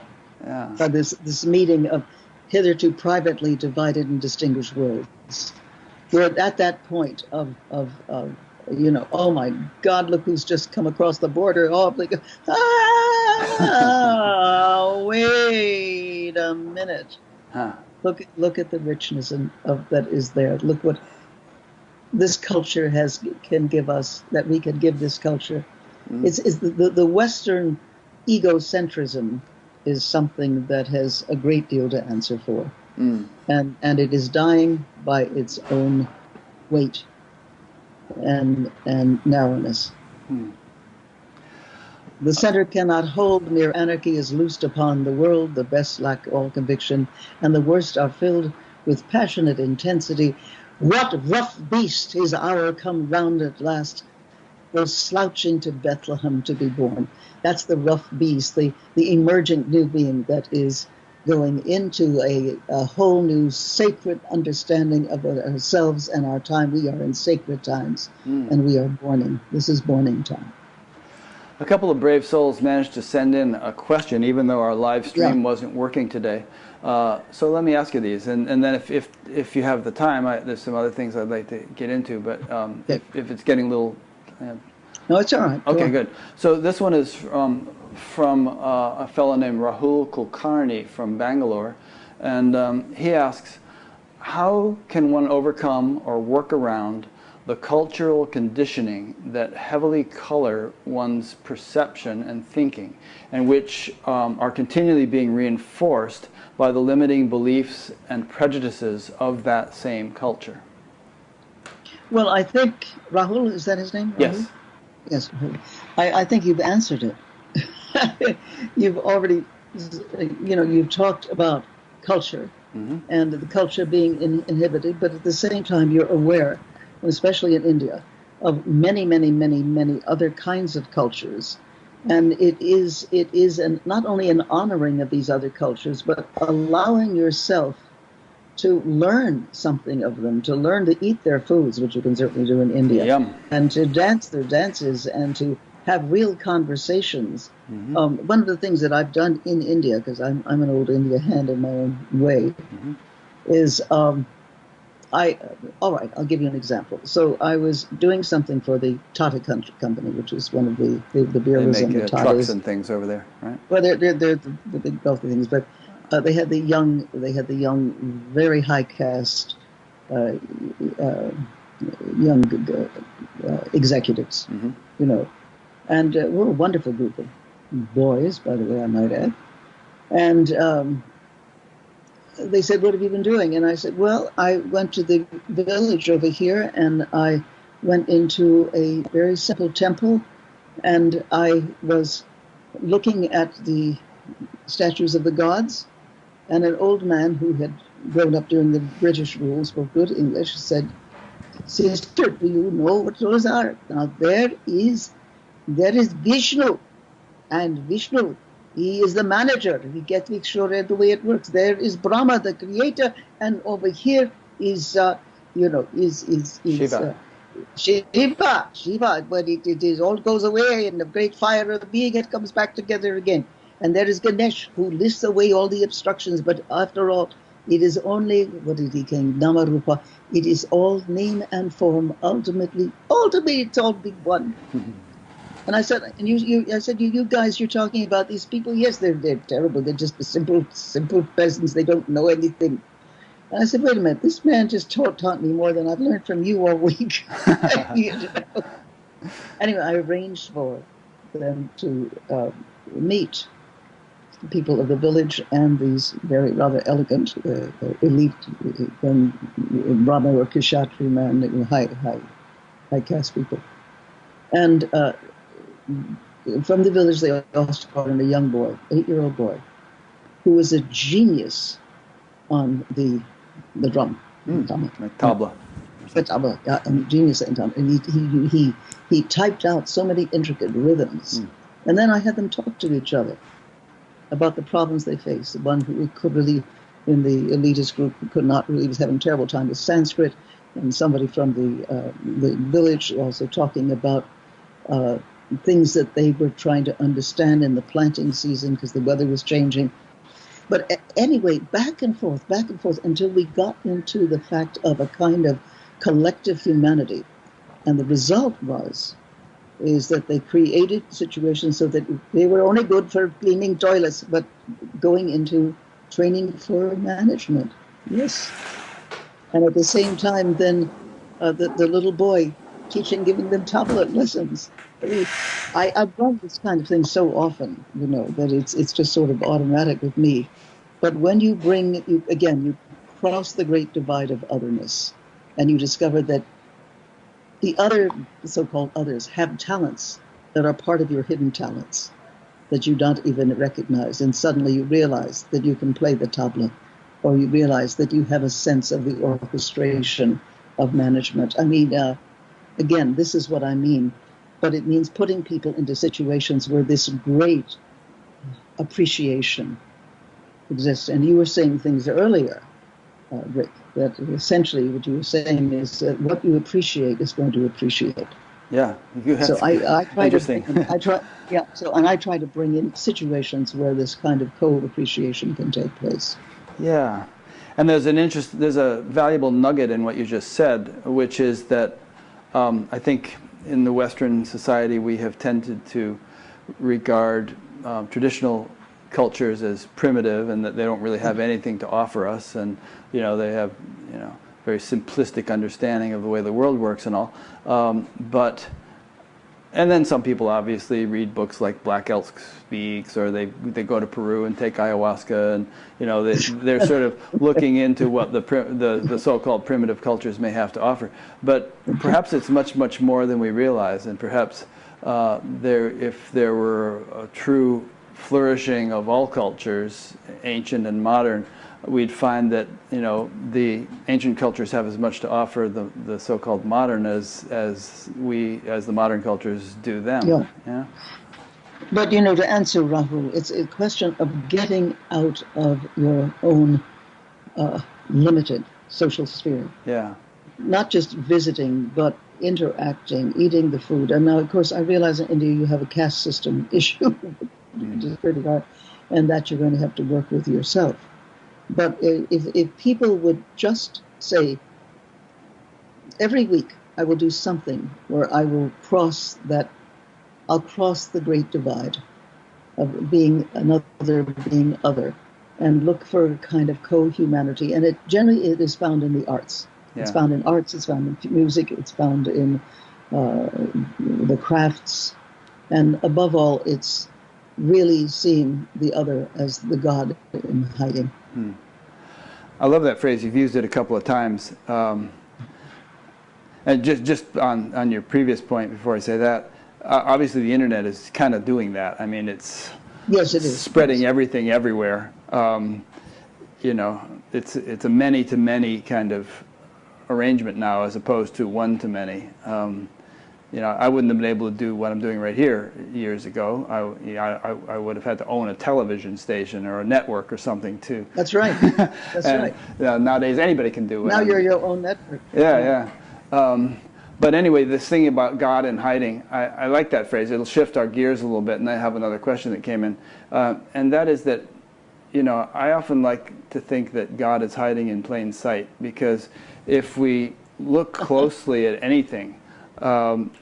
This meeting of hitherto privately divided and distinguished worlds. We're at that point of oh my God, look who's just come across the border. Wait a minute. Huh. look at the richness of that is there. Look what this culture can give us, that we can give this culture. It's the Western egocentrism is something that has a great deal to answer for, and it is dying by its own weight and narrowness. The center cannot hold, mere anarchy is loosed upon the world, the best lack all conviction, and the worst are filled with passionate intensity. What rough beast is our come round at last, goes slouching to Bethlehem to be born? That's the rough beast, the emergent new being that is going into a whole new sacred understanding of ourselves and our time. We are in sacred times, and we are borning. This is borning time. A couple of brave souls managed to send in a question, even though our live stream wasn't working today. So let me ask you these, and then if you have the time, there's some other things I'd like to get into, but if it's getting a little... No, it's all right. Okay, good. So this one is from a fellow named Rahul Kulkarni from Bangalore, and he asks, how can one overcome or work around the cultural conditioning that heavily color one's perception and thinking, and which are continually being reinforced by the limiting beliefs and prejudices of that same culture? Well, I think, Rahul, is that his name? Rahul? Yes. Yes, Rahul. I think you've answered it. You've already, you've talked about culture and the culture being inhibited, but at the same time you're aware, especially in India, of many, many, many, many other kinds of cultures. And it is not only an honoring of these other cultures, but allowing yourself to learn something of them, to learn to eat their foods, which you can certainly do in India, and to dance their dances, and to have real conversations. One of the things that I've done in India, because I'm an old India hand in my own way, is all right, I'll give you an example. So I was doing something for the Tata Company, which is one of the beers and the Tatas. Trucks and things over there, right? Well, they're the big wealthy things, but they had the young, very high caste, young executives, and we're a wonderful group of boys, by the way, I might add, and. They said, what have you been doing? And I said, well, I went to the village over here, and I went into a very simple temple, and I was looking at the statues of the gods, and an old man who had grown up during the British rule, spoke good English, said, sister, do you know what those are? Now, there is Vishnu, and Vishnu, he is the manager. He gets make sure the way it works. There is Brahma, the creator, and over here is Shiva. Shiva. But it all goes away in the great fire of the being. It comes back together again. And there is Ganesh, who lifts away all the obstructions. But after all, it is only what did he call Namarupa. It is all name and form. Ultimately, it's all big one. And I said, you guys, you're talking about these people. Yes, they're terrible. They're just the simple peasants. They don't know anything. And I said, wait a minute. This man just taught me more than I've learned from you all week. Anyway, I arranged for them to meet the people of the village and these very rather elegant, elite, Brahma or Kshatri man, high caste people. And from the village, they also brought in a young boy, 8-year-old boy, who was a genius on the drum. Like tabla. The tabla, yeah, and genius in tabla. And he typed out so many intricate rhythms. And then I had them talk to each other about the problems they faced. The one who could really, in the elitist group, who could not really, was having a terrible time with Sanskrit, and somebody from the village also talking about things that they were trying to understand in the planting season because the weather was changing. But anyway, back and forth, until we got into the fact of a kind of collective humanity. And the result is that they created situations so that they were only good for cleaning toilets, but going into training for management. Yes. And at the same time, then the little boy teaching, giving them tablet lessons. I mean, I've done this kind of thing so often, that it's just sort of automatic with me. But when you cross the great divide of otherness, and you discover that the other, so-called others, have talents that are part of your hidden talents that you don't even recognize, and suddenly you realize that you can play the tabla, or you realize that you have a sense of the orchestration of management. I mean, again, this is what I mean, but it means putting people into situations where this great appreciation exists. And you were saying things earlier, Rick, that essentially what you were saying is that what you appreciate is going to appreciate. Yeah, so I try interesting. I try to bring in situations where this kind of co-appreciation can take place. Yeah, and there's a valuable nugget in what you just said, which is that I think in the Western society we have tended to regard traditional cultures as primitive, and that they don't really have anything to offer us, and they have very simplistic understanding of the way the world works and all. And then some people obviously read books like Black Elk Speaks, or they go to Peru and take ayahuasca, and they're sort of looking into what the so-called primitive cultures may have to offer. But perhaps it's much more than we realize, and perhaps if there were a true flourishing of all cultures, ancient and modern, we'd find that the ancient cultures have as much to offer the so-called modern as the modern cultures do them. Yeah. But to answer Rahul, it's a question of getting out of your own limited social sphere. Yeah. Not just visiting, but interacting, eating the food. And now, of course, I realize in India you have a caste system issue, which is pretty hard, and that you're going to have to work with yourself. But if people would just say, every week I will do something where I will I'll cross the great divide of being another, being other, and look for a kind of co-humanity. And it is found in the arts. Yeah. It's found in arts, it's found in music, it's found in the crafts, and above all, it's really seeing the other as the God in hiding. I love that phrase. You've used it a couple of times. And just on your previous point, before I say that, obviously the internet is kind of doing that. I mean, yes, it is spreading everything everywhere. It's a many-to-many kind of arrangement now, as opposed to one-to-many. I wouldn't have been able to do what I'm doing right here years ago. I would have had to own a television station or a network or something too. That's right. That's right. Nowadays, anybody can do it. Now you're your own network. Yeah. But anyway, this thing about God and hiding, I like that phrase. It'll shift our gears a little bit, and I have another question that came in, and that is that, I often like to think that God is hiding in plain sight, because if we look closely at anything, and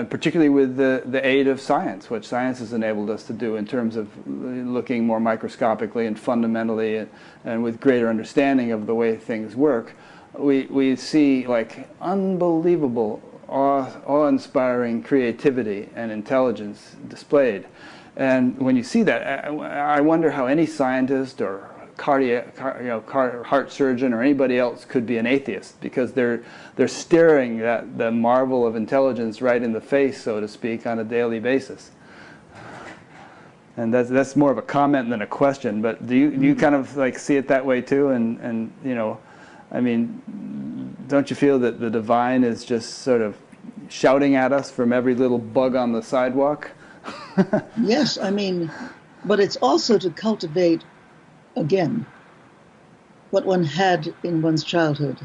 particularly with the aid of science, which science has enabled us to do in terms of looking more microscopically and fundamentally and with greater understanding of the way things work, we see like unbelievable, awe-inspiring creativity and intelligence displayed. And when you see that, I wonder how any scientist or heart surgeon or anybody else could be an atheist, because they're staring at the marvel of intelligence right in the face, so to speak, on a daily basis. And that's more of a comment than a question. But do you kind of like see it that way too? And I mean, don't you feel that the divine is just sort of shouting at us from every little bug on the sidewalk? Yes, I mean, but it's also to cultivate, again, what one had in one's childhood,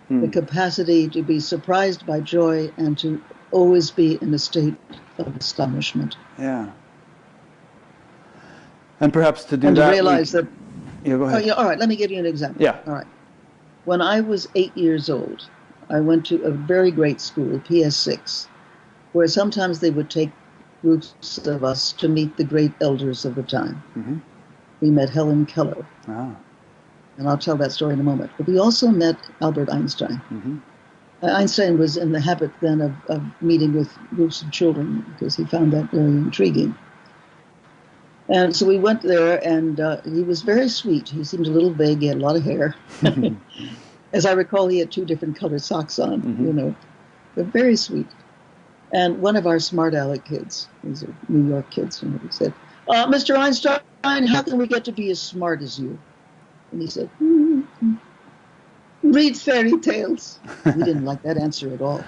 the capacity to be surprised by joy and to always be in a state of astonishment. Yeah. And perhaps to do and that... to realize that... Yeah, go ahead. Oh, yeah, all right, let me give you an example. Yeah. All right. When I was 8 years old, I went to a very great school, PS6, where sometimes they would take groups of us to meet the great elders of the time. Mm-hmm. We met Helen Keller. Ah. and I'll tell that story in a moment. But we also met Albert Einstein. Mm-hmm. Einstein was in the habit then of meeting with groups of children because he found that very intriguing. And so we went there, and he was very sweet. He seemed a little vague. He had a lot of hair. As I recall, he had 2 different colored socks on, Mm-hmm. you know, but very sweet. And one of our smart aleck kids, these are New York kids, you know, he said, Mr. Einstein, how can we get to be as smart as you? And he said, read fairy tales. We didn't like that answer at all.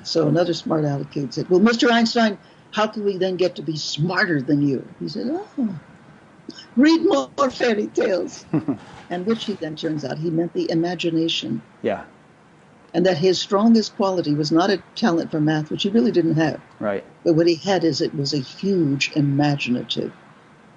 So another smart aleck kid said, well, Mr. Einstein, how can we then get to be smarter than you? He said, read more fairy tales. And which he then turns out he meant the imagination. Yeah. And that his strongest quality was not a talent for math, which he really didn't have. Right. But what he had is it was a huge imaginative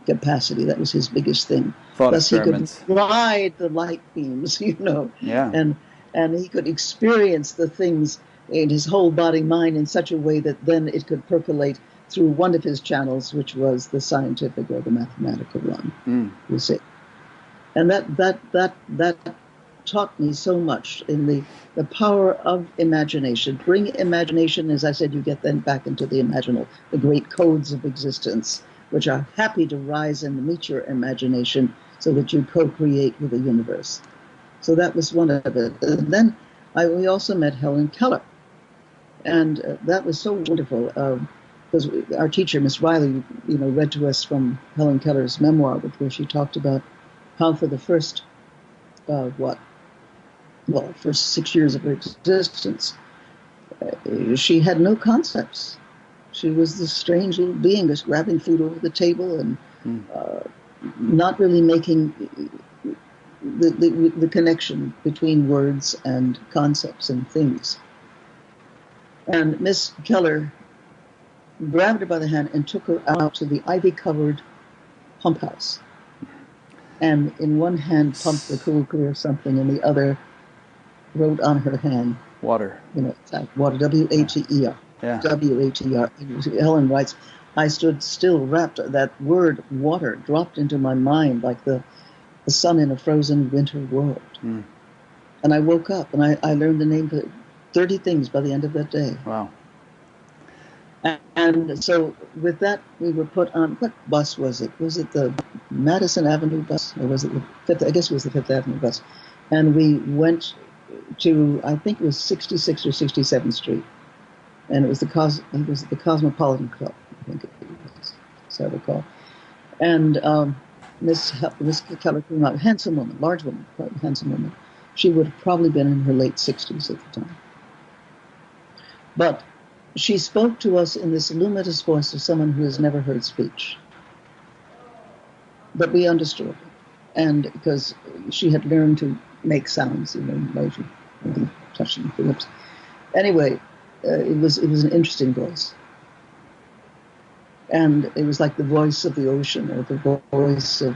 capacity. That was his biggest thing. Thought Thus he could experiments. ride the light beams, you know. Yeah. And he could experience the things in his whole body mind in such a way that then it could percolate through one of his channels, which was the scientific or the mathematical one, you see. And that taught me so much in the power of imagination. Bring imagination, as I said, you get then back into the imaginal, the great codes of existence, which are happy to rise and meet your imagination so that you co-create with the universe. So that was one of it. And then we also met Helen Keller. And that was so wonderful because our teacher, Miss Riley, you know, read to us from Helen Keller's memoir, where she talked about how for the first, first 6 years of her existence, she had no concepts. She was this strange little being just grabbing food over the table and not really making the connection between words and concepts and things. And Miss Keller grabbed her by the hand and took her out to the ivy-covered pump house. And in one hand pumped the cool, clear something, and the other wrote on her hand, Water. you know, it's like water, W-A-T-E-R. Yeah. W-A-T-E-R. Helen writes, I stood still wrapped. That word, water, dropped into my mind like the sun in a frozen winter world. And I woke up, and I learned the name for 30 things by the end of that day. Wow. And so with that, we were put on, what bus was it? Was it the Madison Avenue bus? Or was it the Fifth? I guess it was the Fifth Avenue bus. And we went to, I think it was 66th or 67th Street. And it was the Cosmopolitan Club, I think it was, as I recall. And Miss Keller came out, handsome woman, large woman, quite handsome woman. She would have probably been in her late 60s at the time. But she spoke to us in this luminous voice of someone who has never heard speech. But we understood her. And because she had learned to make sounds, you know, maybe touching the lips. Anyway, it was an interesting voice. And it was like the voice of the ocean or the voice of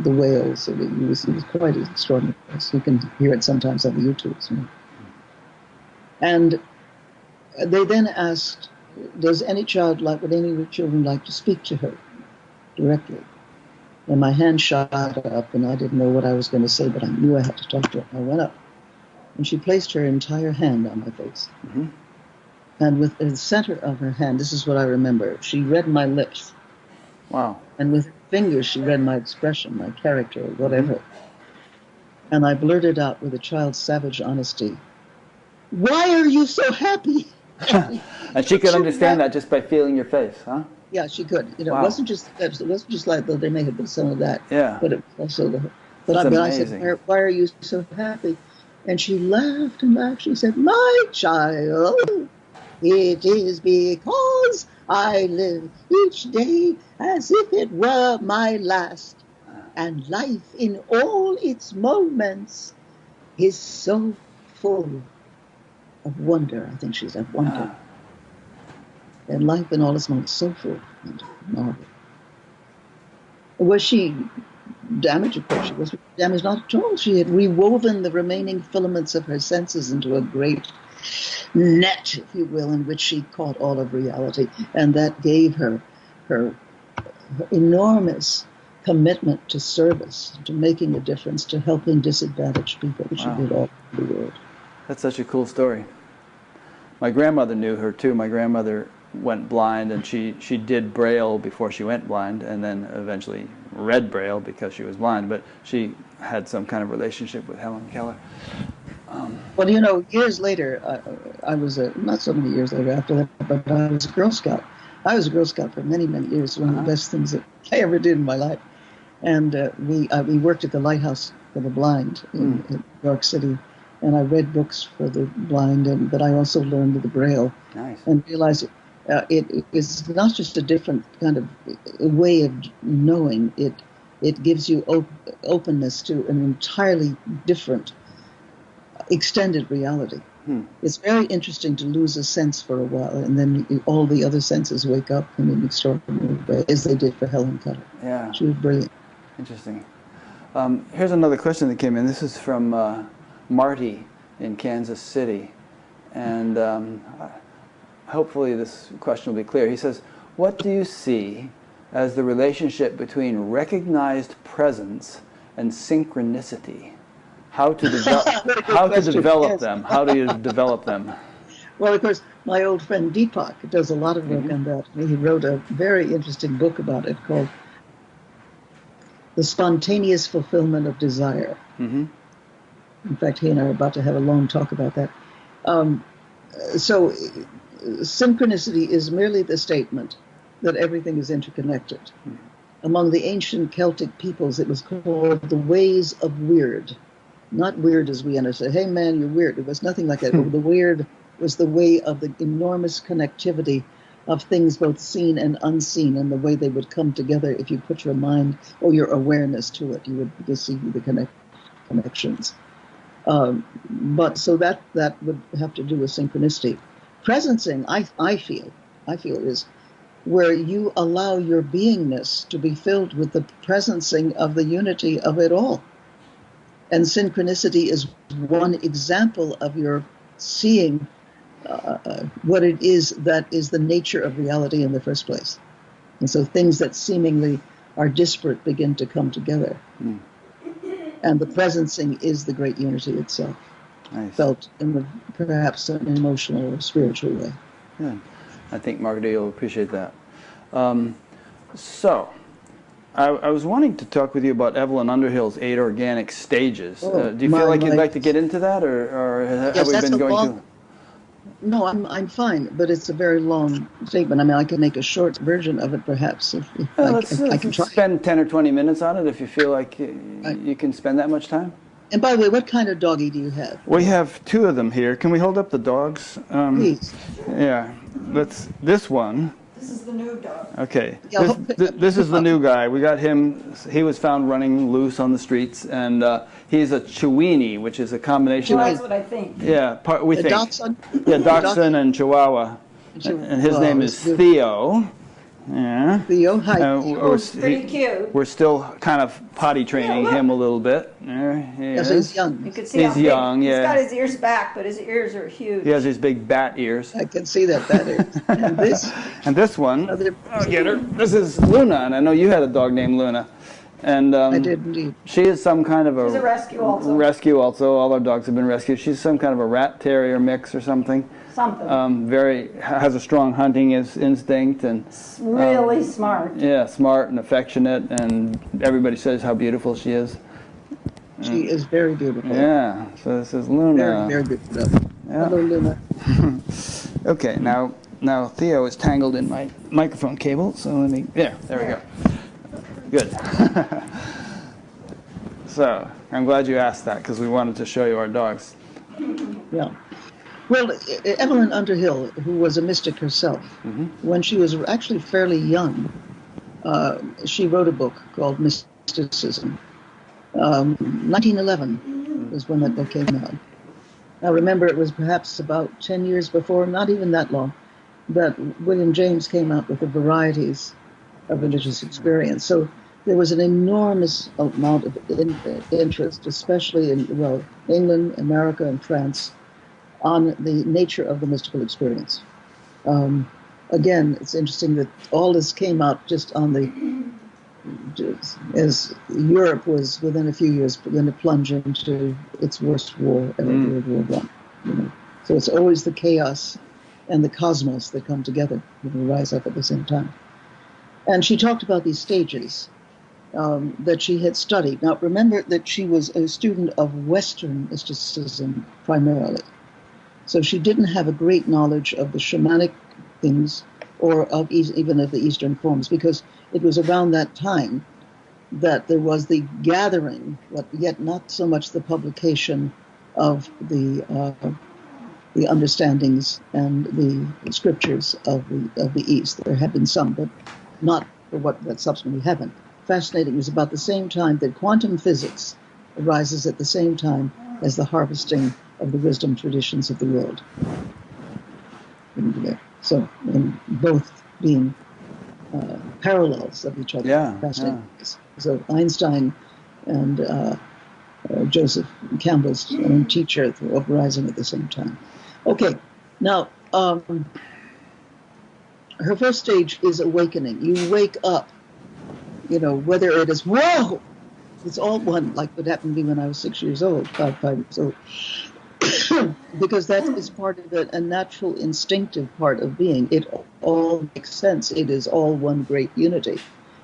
the whales. It was quite extraordinary. You can hear it sometimes on the YouTubes. You know. And they then asked, would any of your children like to speak to her directly? And my hand shot up, and I didn't know what I was going to say, but I knew I had to talk to her. I went up, and she placed her entire hand on my face. Mm-hmm. And with the center of her hand, this is what I remember, she read my lips. Wow. And with her fingers, she read my expression, my character, whatever. And I blurted out with a child's savage honesty, "Why are you so happy?" And she could understand that just by feeling your face, huh? Yeah, she could. You know, Wow. It wasn't just lips. It wasn't just like, though there may have been some of that. Yeah. But it was also But That's I said, amazing. why are you so happy? And she laughed and laughed. She said, "My child, it is because I live each day as if it were my last. And life in all its moments is so full of wonder." I think she said wonder. And life in all its moments so full and marvel. Was she damaged? Of course she was damaged, not at all. She had rewoven the remaining filaments of her senses into a great net, if you will, in which she caught all of reality. And that gave her enormous commitment to service, to making a difference, to helping disadvantaged people, which she did all over the world. That's such a cool story. My grandmother knew her too. My grandmother went blind, and she did Braille before she went blind, and then eventually read Braille because she was blind, but she had some kind of relationship with Helen Keller. Well, you know, years later, I was not so many years later after that, but I was a Girl Scout. I was a Girl Scout for many, many years. One of the best things that I ever did in my life. And we worked at the Lighthouse for the Blind in New York City, and I read books for the blind, but I also learned the Braille. Nice. And realized it is not just a different kind of way of knowing. It gives you openness to an entirely different extended reality. It's very interesting to lose a sense for a while, and then all the other senses wake up in an extraordinary way, as they did for Helen Keller. Yeah. She was brilliant. Interesting. Here's another question that came in. This is from Marty in Kansas City, and hopefully this question will be clear. He says, what do you see as the relationship between recognized presence and synchronicity? How to develop them? How do you develop them? Well, of course, my old friend Deepak does a lot of work on that. He wrote a very interesting book about it called The Spontaneous Fulfillment of Desire. In fact, he and I are about to have a long talk about that. So synchronicity is merely the statement that everything is interconnected. Among the ancient Celtic peoples, it was called the ways of weird. Not weird as we understand, hey man, you're weird. It was nothing like that. The weird was the way of the enormous connectivity of things both seen and unseen, and the way they would come together if you put your mind or your awareness to it. You would see the connections. But so that would have to do with synchronicity. Presencing, I feel is where you allow your beingness to be filled with the presencing of the unity of it all. And synchronicity is one example of your seeing what it is that is the nature of reality in the first place. And so things that seemingly are disparate begin to come together. And the presencing is the great unity itself, felt in perhaps an emotional or spiritual way. Yeah. I think Margaret will appreciate that. So, I was wanting to talk with you about Evelyn Underhill's 8 organic stages. Do you feel like you'd like to get into that, or have we been going to? No, I'm fine, but it's a very long statement. I mean, I can make a short version of it, perhaps. If I can try. Spend 10 or 20 minutes on it if you feel like you can spend that much time. And by the way, what kind of doggy do you have? We have 2 of them here. Can we hold up the dogs? Please. Yeah. This one. This is the new dog. Okay. This is the new guy. We got him. He was found running loose on the streets, and he's a Chiweenie, which is a combination. That's what I think. Yeah, we think. Dachshund? Yeah, Dachshund and Chihuahua. And his name is Theo. Yeah. Theo, hi. Pretty cute. We're still kind of potty training him a little bit. There he is. Yes, he's young. You can see He's young, He's yeah. got his ears back, but his ears are huge. He has these big bat ears. I can see that is. And this. And this one, I'll get her. This is Luna, and I know you had a dog named Luna. And I did indeed. She is some kind of She's a rescue also. Rescue also. All our dogs have been rescued. She's some kind of a rat terrier mix or something. Something. Has a strong hunting instinct and really smart. Yeah, smart and affectionate, and everybody says how beautiful she is. She is very beautiful. Yeah. So this is Luna. Very, very beautiful. Yeah. Hello, Luna. Okay. Now Theo is tangled in my microphone cable, so let me. There we go. Good. So I'm glad you asked that because we wanted to show you our dogs. Yeah. Well, Evelyn Underhill, who was a mystic herself, when she was actually fairly young, she wrote a book called Mysticism. 1911 was when that book came out. I remember it was perhaps about 10 years before, not even that long, that William James came out with the varieties of religious experience. So there was an enormous amount of interest, especially in England, America, and France, on the nature of the mystical experience. Again, it's interesting that all this came out just on the as Europe was within a few years going to plunge into its worst war ever, World War One. You know, so it's always the chaos and the cosmos that come together, rise up at the same time. And she talked about these stages that she had studied. Now, remember that she was a student of Western mysticism primarily. So she didn't have a great knowledge of the shamanic things or of even of the Eastern forms, because it was around that time that there was the gathering, but yet not so much the publication of the understandings and the scriptures of the East. There had been some, but not for what that subsequently happened. Fascinating. It was about the same time that quantum physics arises at the same time as the harvesting of the wisdom traditions of the world. So, both being parallels of each other. Yeah, Fascinating. yeah. So Einstein and Joseph Campbell's own teacher were rising at the same time. Okay, now her first stage is awakening. You wake up, whether it is, whoa, it's all one, like what happened to me when I was 6 years old, five years old. Because that is part of a natural, instinctive part of being. It all makes sense. It is all one great unity.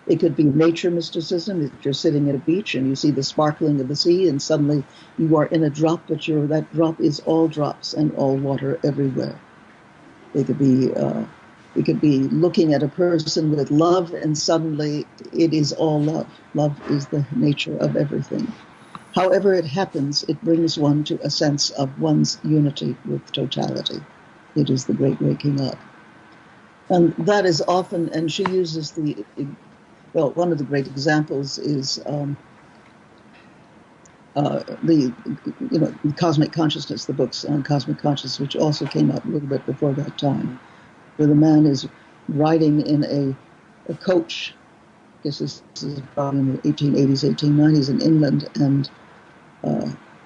It could be nature mysticism. If you're sitting at a beach and you see the sparkling of the sea and suddenly you are in a drop, but that drop is all drops and all water everywhere. It could be looking at a person with love and suddenly it is all love. Love is the nature of everything. However it happens, it brings one to a sense of one's unity with totality. It is the great waking up. And that is often, and she uses one of the great examples is the Cosmic Consciousness, the books on cosmic consciousness, which also came out a little bit before that time, where the man is riding in a coach. I guess this is probably in the 1880s, 1890s in England, and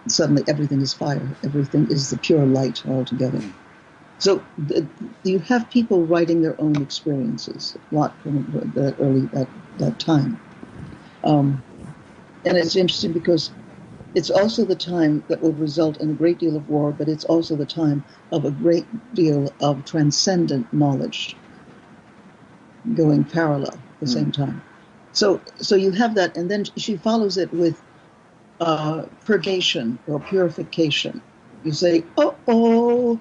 suddenly everything is fire. Everything is the pure light altogether. So you have people writing their own experiences, a lot from that time. And it's interesting because it's also the time that will result in a great deal of war, but it's also the time of a great deal of transcendent knowledge going parallel at the same time. So you have that, and then she follows it with purgation or purification. You say, oh,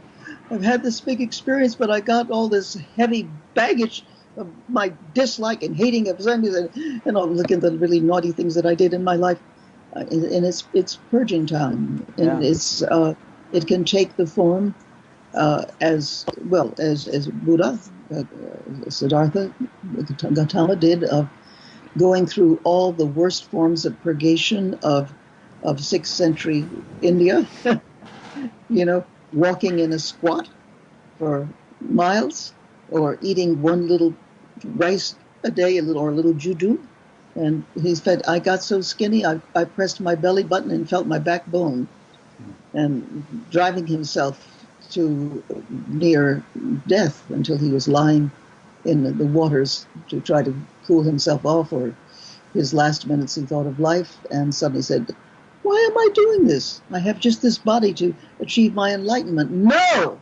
I've had this big experience, but I got all this heavy baggage of my dislike and hating of zombies, and I'll look at the really naughty things that I did in my life. And it's purging time, and it can take the form as Buddha, Siddhartha Gautama did, of going through all the worst forms of purgation of 6th century India, walking in a squat for miles, or eating one little rice a day, or a little judu. And he said, I got so skinny, I pressed my belly button and felt my backbone. And driving himself to near death until he was lying in the waters to try to cool himself off, or his last minutes he thought of life, and suddenly said, why am I doing this? I have just this body to achieve my enlightenment. No!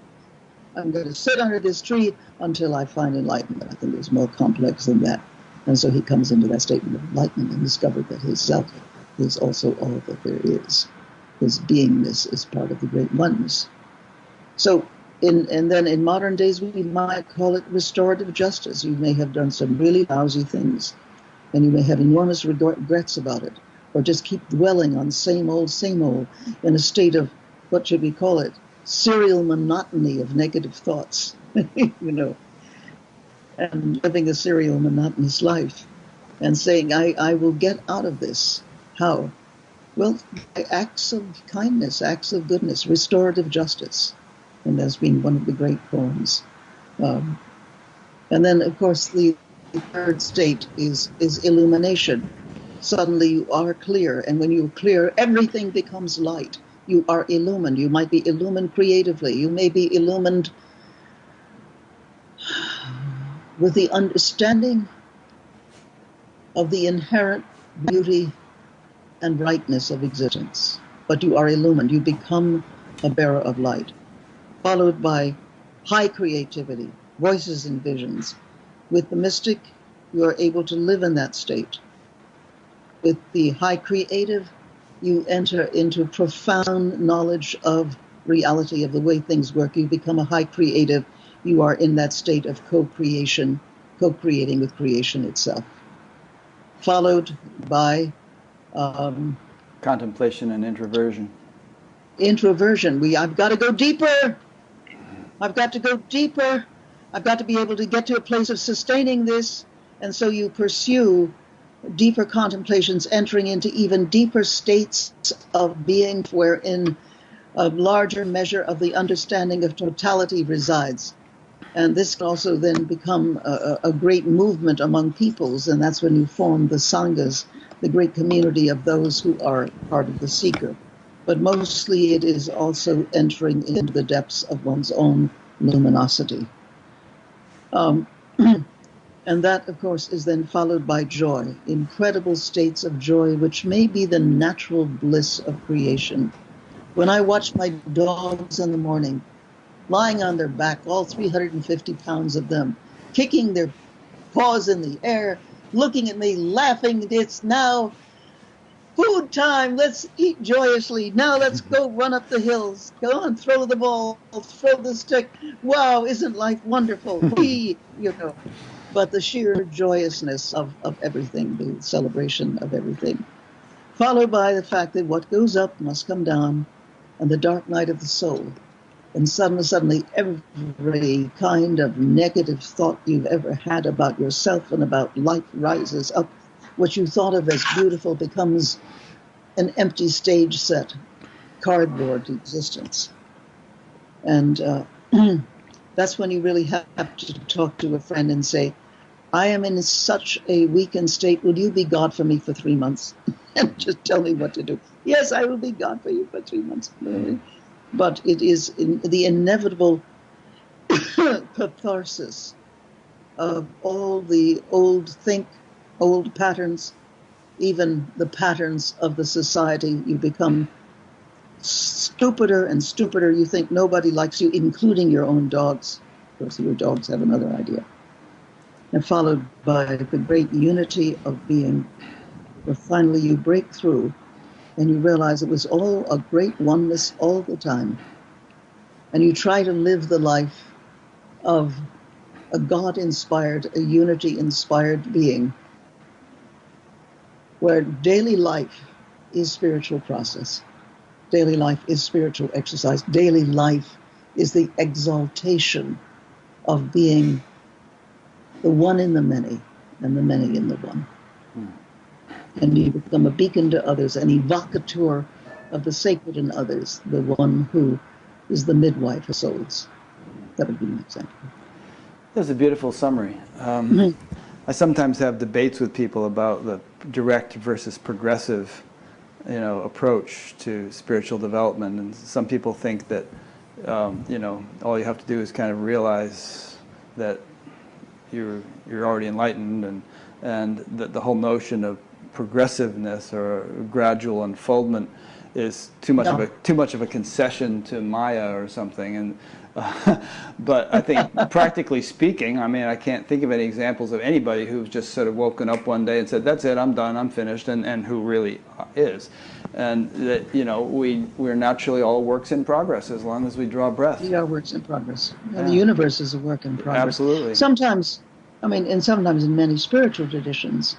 I'm going to sit under this tree until I find enlightenment. I think it's more complex than that. And so he comes into that state of enlightenment and discovered that his self is also all that there is. His beingness is part of the great oneness. So, and then in modern days, we might call it restorative justice. You may have done some really lousy things, and you may have enormous regrets about it, or just keep dwelling on same old, in a state of, what should we call it, serial monotony of negative thoughts, and living a serial monotonous life, and saying, I will get out of this. How? Well, by acts of kindness, acts of goodness, restorative justice, and that's been one of the great poems. And then, of course, the third state is illumination. Suddenly you are clear, and when you're clear, everything becomes light. You are illumined. You might be illumined creatively. You may be illumined with the understanding of the inherent beauty and brightness of existence. But you are illumined. You become a bearer of light, followed by high creativity, voices and visions. With the mystic, you are able to live in that state. With the high creative, you enter into profound knowledge of reality, of the way things work. You become a high creative. You are in that state of co-creation, co-creating with creation itself. Followed by contemplation and introversion. Introversion. I've got to go deeper. I've got to go deeper. I've got to be able to get to a place of sustaining this. And so you pursue deeper contemplations, entering into even deeper states of being wherein a larger measure of the understanding of totality resides. And this can also then become a great movement among peoples, and that's when you form the sanghas, the great community of those who are part of the seeker. But mostly it is also entering into the depths of one's own luminosity. And that, of course, is then followed by joy, incredible states of joy, which may be the natural bliss of creation. When I watch my dogs in the morning, lying on their back, all 350 pounds of them, kicking their paws in the air, looking at me, laughing, it's now food time, let's eat joyously, now let's go run up the hills, go on, throw the ball, throw the stick, wow, isn't life wonderful, but the sheer joyousness of everything, the celebration of everything, followed by the fact that what goes up must come down, and the dark night of the soul. And suddenly every kind of negative thought you've ever had about yourself and about life rises up. What you thought of as beautiful becomes an empty stage set, cardboard existence. And that's when you really have to talk to a friend and say, I am in such a weakened state. Will you be God for me for 3 months? And just tell me what to do. Yes, I will be God for you for 3 months. But it is the inevitable catharsis of all the old patterns, even the patterns of the society. You become stupider and stupider. You think nobody likes you, including your own dogs. Of course, your dogs have another idea. And followed by the great unity of being, where finally you break through and you realize it was all a great oneness all the time. And you try to live the life of a God-inspired, a unity-inspired being, where daily life is spiritual process. Daily life is spiritual exercise. Daily life is the exaltation of being the one in the many and the many in the one. And you become a beacon to others, an evocateur of the sacred in others, the one who is the midwife of souls. That would be an example. That's a beautiful summary. I sometimes have debates with people about the direct versus progressive, approach to spiritual development, and some people think that, all you have to do is kind of realize that you're already enlightened, and that the whole notion of progressiveness or gradual unfoldment is too much of a concession to Maya or something. And but I think practically speaking, I can't think of any examples of anybody who's just sort of woken up one day and said, "That's it, I'm done, I'm finished," and who really is. And that we're naturally all works in progress as long as we draw breath. We are works in progress. And the universe is a work in progress. Absolutely. Sometimes in many spiritual traditions,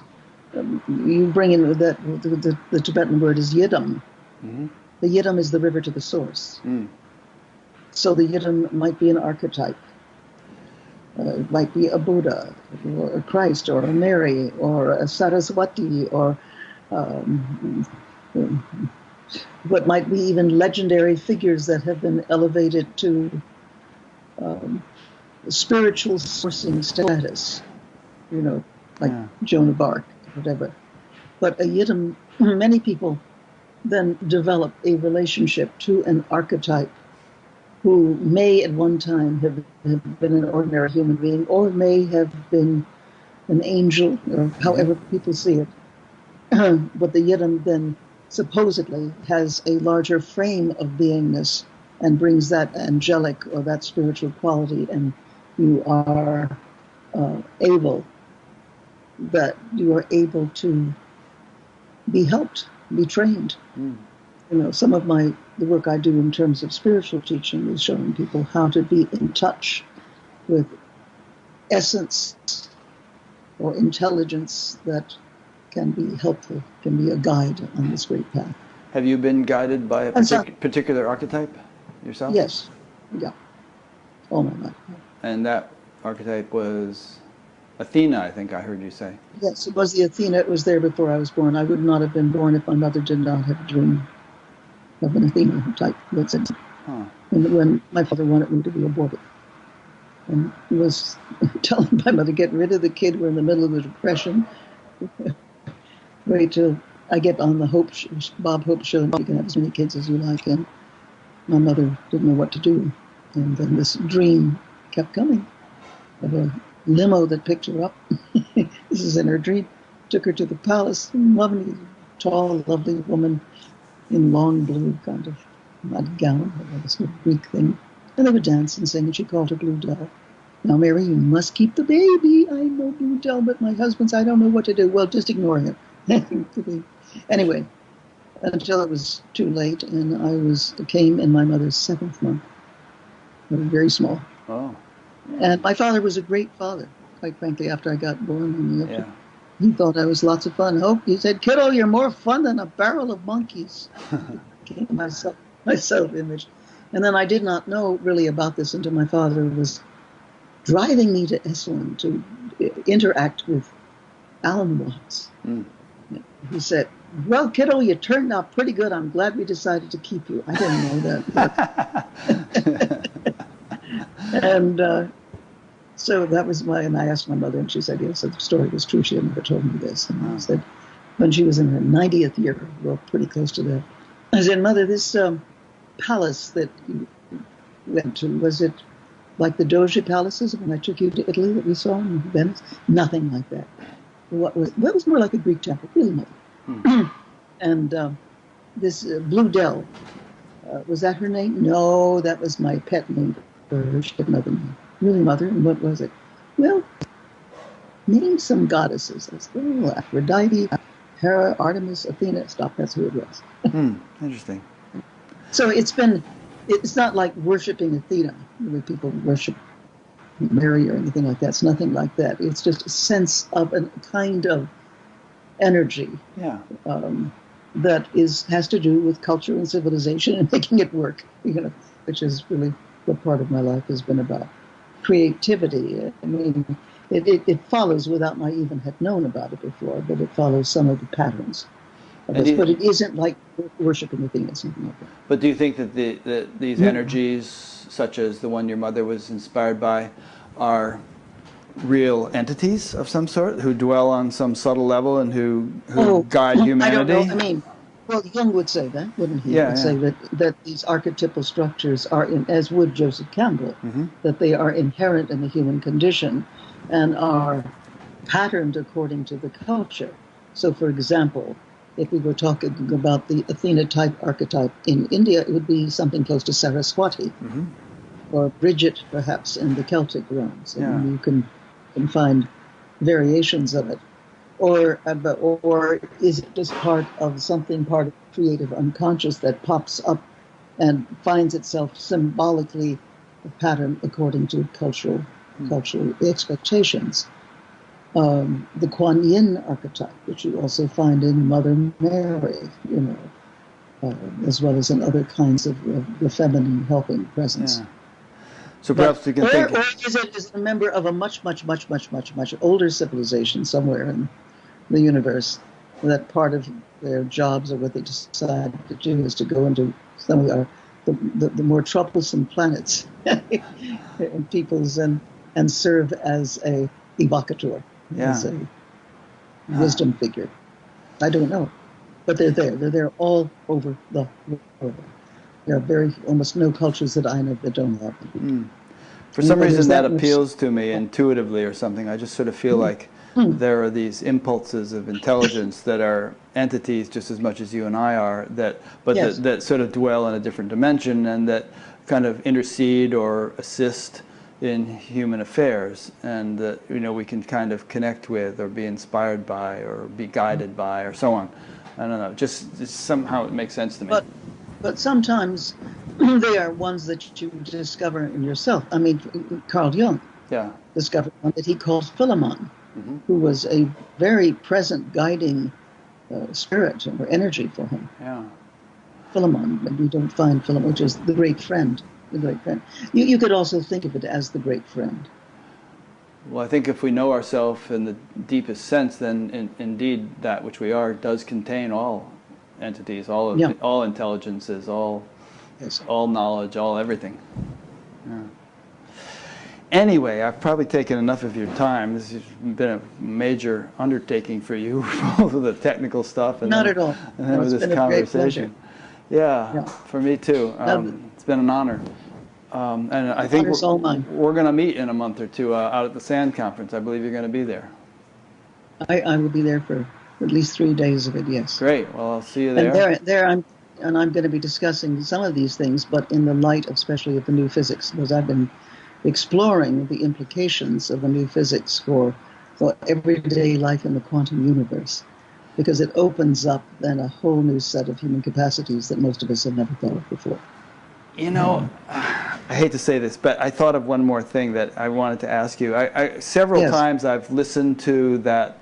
you bring in the Tibetan word is yidam. Mm-hmm. The yidam is the river to the source. Mm. So the yidam might be an archetype. It might be a Buddha, or a Christ, or a Mary, or a Saraswati, or what might be even legendary figures that have been elevated to spiritual sourcing status, Joan of Arc, whatever. But a yidam, many people then develop a relationship to an archetype who may at one time have been an ordinary human being, or may have been an angel, or however people see it. But the Yidam then supposedly has a larger frame of beingness and brings that angelic or that spiritual quality, and you are able to be helped, be trained. Some of the work I do in terms of spiritual teaching is showing people how to be in touch with essence or intelligence that can be helpful, can be a guide on this great path. Have you been guided by a particular archetype yourself? Yes, yeah, all my life. And that archetype was Athena, I think I heard you say. Yes, it was the Athena. It was there before I was born. I would not have been born if my mother did not have a dream of an Athena type. That's it. When my father wanted me to be aborted. And he was telling my mother, get rid of the kid, we're in the middle of a depression. Wait till I get on the Bob Hope show, and you can have as many kids as you like. And my mother didn't know what to do. And then this dream kept coming of a limo that picked her up. This is in her dream. Took her to the palace. Lovely, tall, lovely woman in long blue kind of nightgown, this Greek thing. And they would dance and sing, and she called her Blue Dell. Now, Mary, you must keep the baby. I know Blue Dell, but my husband's, I don't know what to do. Well, just ignore him. Anyway, until it was too late, and I came in my mother's 7th month. I was very small. Oh. And my father was a great father, quite frankly, after I got born. He thought I was lots of fun. He said, kiddo, you're more fun than a barrel of monkeys. Became my self-image. And then I did not know really about this until my father was driving me to Esalen to interact with Alan Watts. He said, well, kiddo, you turned out pretty good. I'm glad we decided to keep you. I didn't know that. And so that was and I asked my mother, and she said, yes, the story was true. She had never told me this. And I said, when she was in her 90th year, well, pretty close to that, I said, Mother, this palace that you went to, was it like the Doge palaces when I took you to Italy that we saw in Venice? Nothing like that. What was more like a Greek temple, really, Mother. And this Blue Dell, was that her name? No, that was my pet name for her. She had another name. Really, Mother? And what was it? Well, name some goddesses. I said, Aphrodite, Hera, Artemis, Athena. Stop, that's who it was. Interesting. So it's not like worshiping Athena, the way people worship Mary or anything like that. It's nothing like that. It's just a sense of a kind of energy that has to do with culture and civilization and making it work, which is really what part of my life has been about. Creativity. I mean, it follows without my even had known about it before, but it follows some of the patterns. But it isn't like worshiping Athena, something like that. But do you think that these energies, such as the one your mother was inspired by, are real entities of some sort who dwell on some subtle level and who guide humanity? I don't know. I mean, well, Jung would say that, wouldn't he? He would say that these archetypal structures are, as would Joseph Campbell, that they are inherent in the human condition and are patterned according to the culture. So, for example, if we were talking about the Athena-type archetype in India, it would be something close to Saraswati, or Bridget, perhaps, in the Celtic realms. And you can find variations of it. Or is it just part of the creative unconscious that pops up and finds itself symbolically a pattern according to cultural expectations? The Kuan Yin archetype, which you also find in Mother Mary, as well as in other kinds of the feminine helping presence. Yeah. So perhaps you can think. Or is it a member of a much, much, much, much, much, much older civilization somewhere in the universe, that part of their jobs or what they decide to do is to go into some of the more troublesome planets and peoples and serve as a evocateur, as a wisdom figure. I don't know, but they're there. They're there all over the world. There are almost no cultures that I know that don't have them. For some reason that appeals to me intuitively or something. I just sort of feel like there are these impulses of intelligence that are entities just as much as you and I are, but Yes. that sort of dwell in a different dimension and that kind of intercede or assist in human affairs, and that we can kind of connect with or be inspired by or be guided by or so on. I don't know, just somehow it makes sense to me. But sometimes they are ones that you discover in yourself. I mean, Carl Jung discovered one that he called Philemon, who was a very present guiding spirit or energy for him. Yeah. Philemon, but we don't find Philemon, which is the great friend. The great friend. You could also think of it as the great friend. Well, I think if we know ourselves in the deepest sense, then indeed that which we are does contain all entities, all intelligences, all knowledge, all everything. Yeah. Anyway, I've probably taken enough of your time. This has been a major undertaking for you, all of the technical stuff, and Not at all. And then with this conversation. Yeah, for me too. It's been an honor. And I think we're going to meet in a month or two out at the SAND conference. I believe you're going to be there. I will be there for at least 3 days of it, yes. Great. Well, I'll see you there. And I'm going to be discussing some of these things, but in the light especially of the new physics, because I've been exploring the implications of the new physics for everyday life in the quantum universe, because it opens up then a whole new set of human capacities that most of us have never thought of before. I hate to say this, but I thought of one more thing that I wanted to ask you. Several times I've listened to that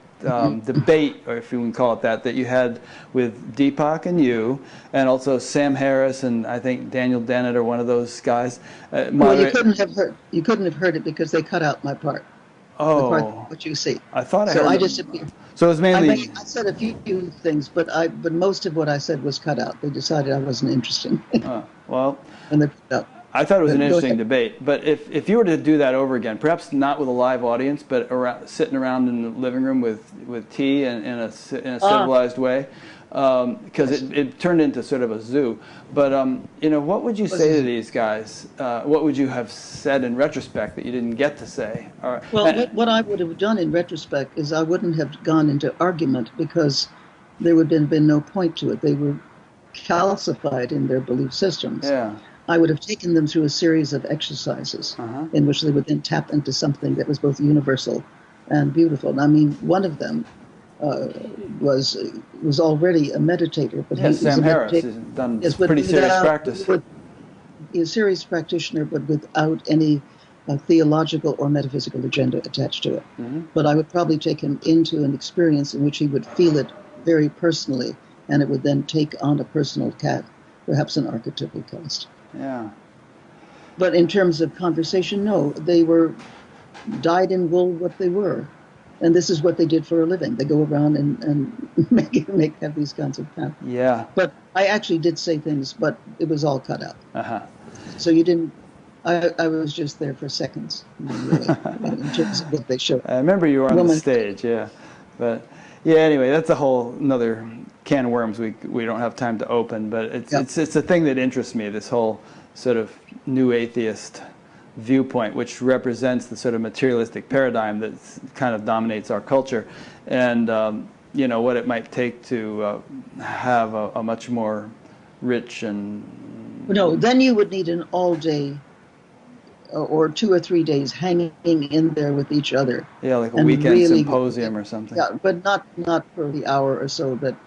debate, or if you can call it that you had with Deepak and you, and also Sam Harris and I think Daniel Dennett or one of those guys. Well, you couldn't have heard it because they cut out my part. Oh, the part what you see. I thought I so heard. I disappeared. So it was mainly. I said a few things, but most of what I said was cut out. They decided I wasn't interesting. Well, and they put it out. I thought it was an interesting debate, but if you were to do that over again, perhaps not with a live audience, but sitting around in the living room with tea and in a civilized way, because it turned into sort of a zoo. But what would you say to these guys? What would you have said in retrospect that you didn't get to say? Well, what I would have done in retrospect is I wouldn't have gone into argument because there would have been no point to it. They were calcified in their belief systems. Yeah. I would have taken them through a series of exercises in which they would then tap into something that was both universal and beautiful. And I mean, one of them was already a meditator. But Sam Harris has done pretty serious practice. He's a serious practitioner, but without any theological or metaphysical agenda attached to it. But I would probably take him into an experience in which he would feel it very personally, and it would then take on a personal cast, perhaps an archetypal cast. Yeah. But in terms of conversation, no, they were dyed-in-wool what they were. And this is what they did for a living. They go around and have these kinds of paths. Yeah. But I actually did say things, but it was all cut out. So you didn't, I was just there for seconds, really, in terms of what they showed. I remember you were on the stage, yeah. But, yeah, anyway, that's a whole another can of worms we don't have time to open, but it's a thing that interests me, this whole sort of new atheist viewpoint, which represents the sort of materialistic paradigm that kind of dominates our culture, and what it might take to have a much more rich and... No, then you would need an all-day or 2 or 3 days hanging in there with each other. Yeah, like a weekend symposium or something. Yeah, but not for the hour or so that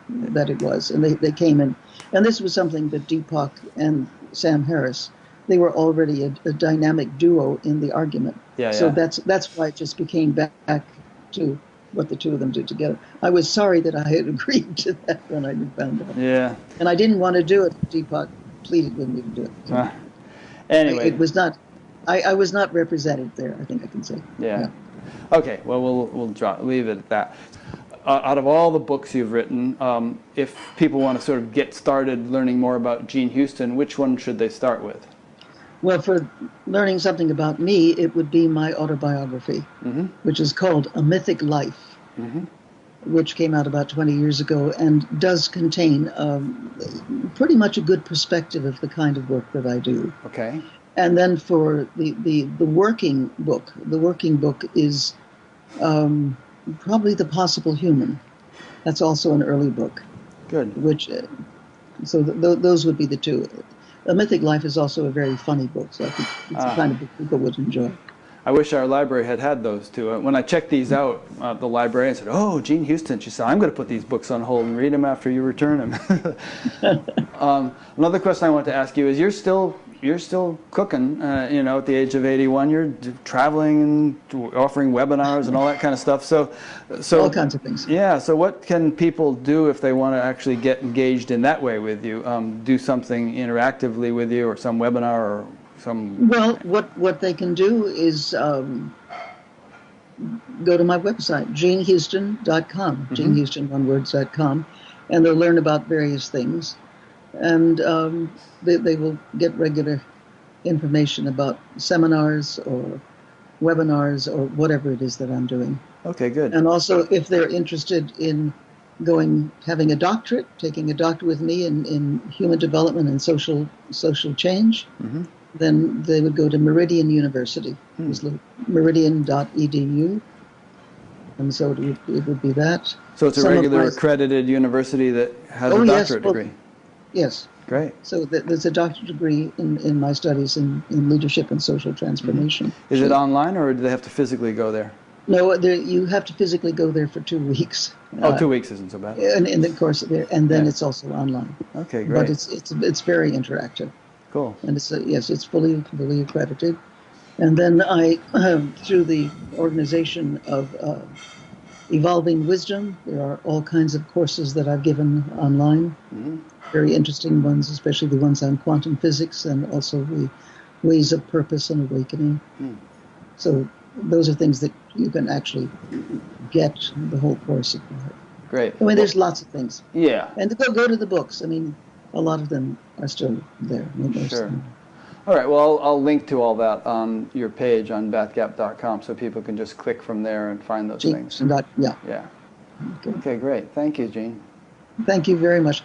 it was. And they came in. And this was something that Deepak and Sam Harris, they were already a dynamic duo in the argument. So that's why it just became back to what the two of them did together. I was sorry that I had agreed to that when I found out. Yeah. And I didn't want to do it. Deepak pleaded with me to do it. So anyway. It was not... I was not represented there, I think I can say. Yeah. Okay, well, we'll leave it at that. Out of all the books you've written, if people want to sort of get started learning more about Jean Houston, which one should they start with? Well, for learning something about me, it would be my autobiography, which is called A Mythic Life, which came out about 20 years ago and does contain pretty much a good perspective of the kind of work that I do. Okay. And then for the working book is probably The Possible Human. That's also an early book, Good. which, those would be the two. A Mythic Life is also a very funny book, so I think it's the kind of book people would enjoy. I wish our library had those two. When I checked these out, the librarian said, "Oh, Jean Houston," she said, "I'm going to put these books on hold and read them after you return them." Another question I want to ask you is: you're still cooking, at the age of 81. You're traveling and offering webinars and all that kind of stuff. So All kinds of things. Yeah. So what can people do if they want to actually get engaged in that way with you? Do something interactively with you, or some webinar, or some. Well, what they can do is go to my website, jeanhouston.com, jeanhouston1words.com, and they'll learn about various things. And they will get regular information about seminars or webinars or whatever it is that I'm doing. Okay, good. And also, if they're interested in having a doctorate, taking a doctorate with me in human development and social change, then they would go to Meridian University. It's meridian.edu. And so it would be that. So it's a regular accredited university that has a doctorate degree? Yes. Great. So there's a doctorate degree in my studies in leadership and social transformation. Is it online, or do they have to physically go there? No, you have to physically go there for 2 weeks. 2 weeks isn't so bad. In the course of it, and then it's also online. Okay, great. But it's very interactive. Cool. And it's fully accredited. And then I, through the organization of Evolving Wisdom, there are all kinds of courses that I've given online. Very interesting ones, especially the ones on quantum physics and also the ways of purpose and awakening. So those are things that you can actually get the whole course. Great. I mean, there's lots of things. Yeah. And go to the books. I mean, a lot of them are still there. Sure. All right. Well, I'll link to all that on your page on bathgap.com, so people can just click from there and find those things. Yeah. Yeah. Okay, great. Thank you, Jean. Thank you very much.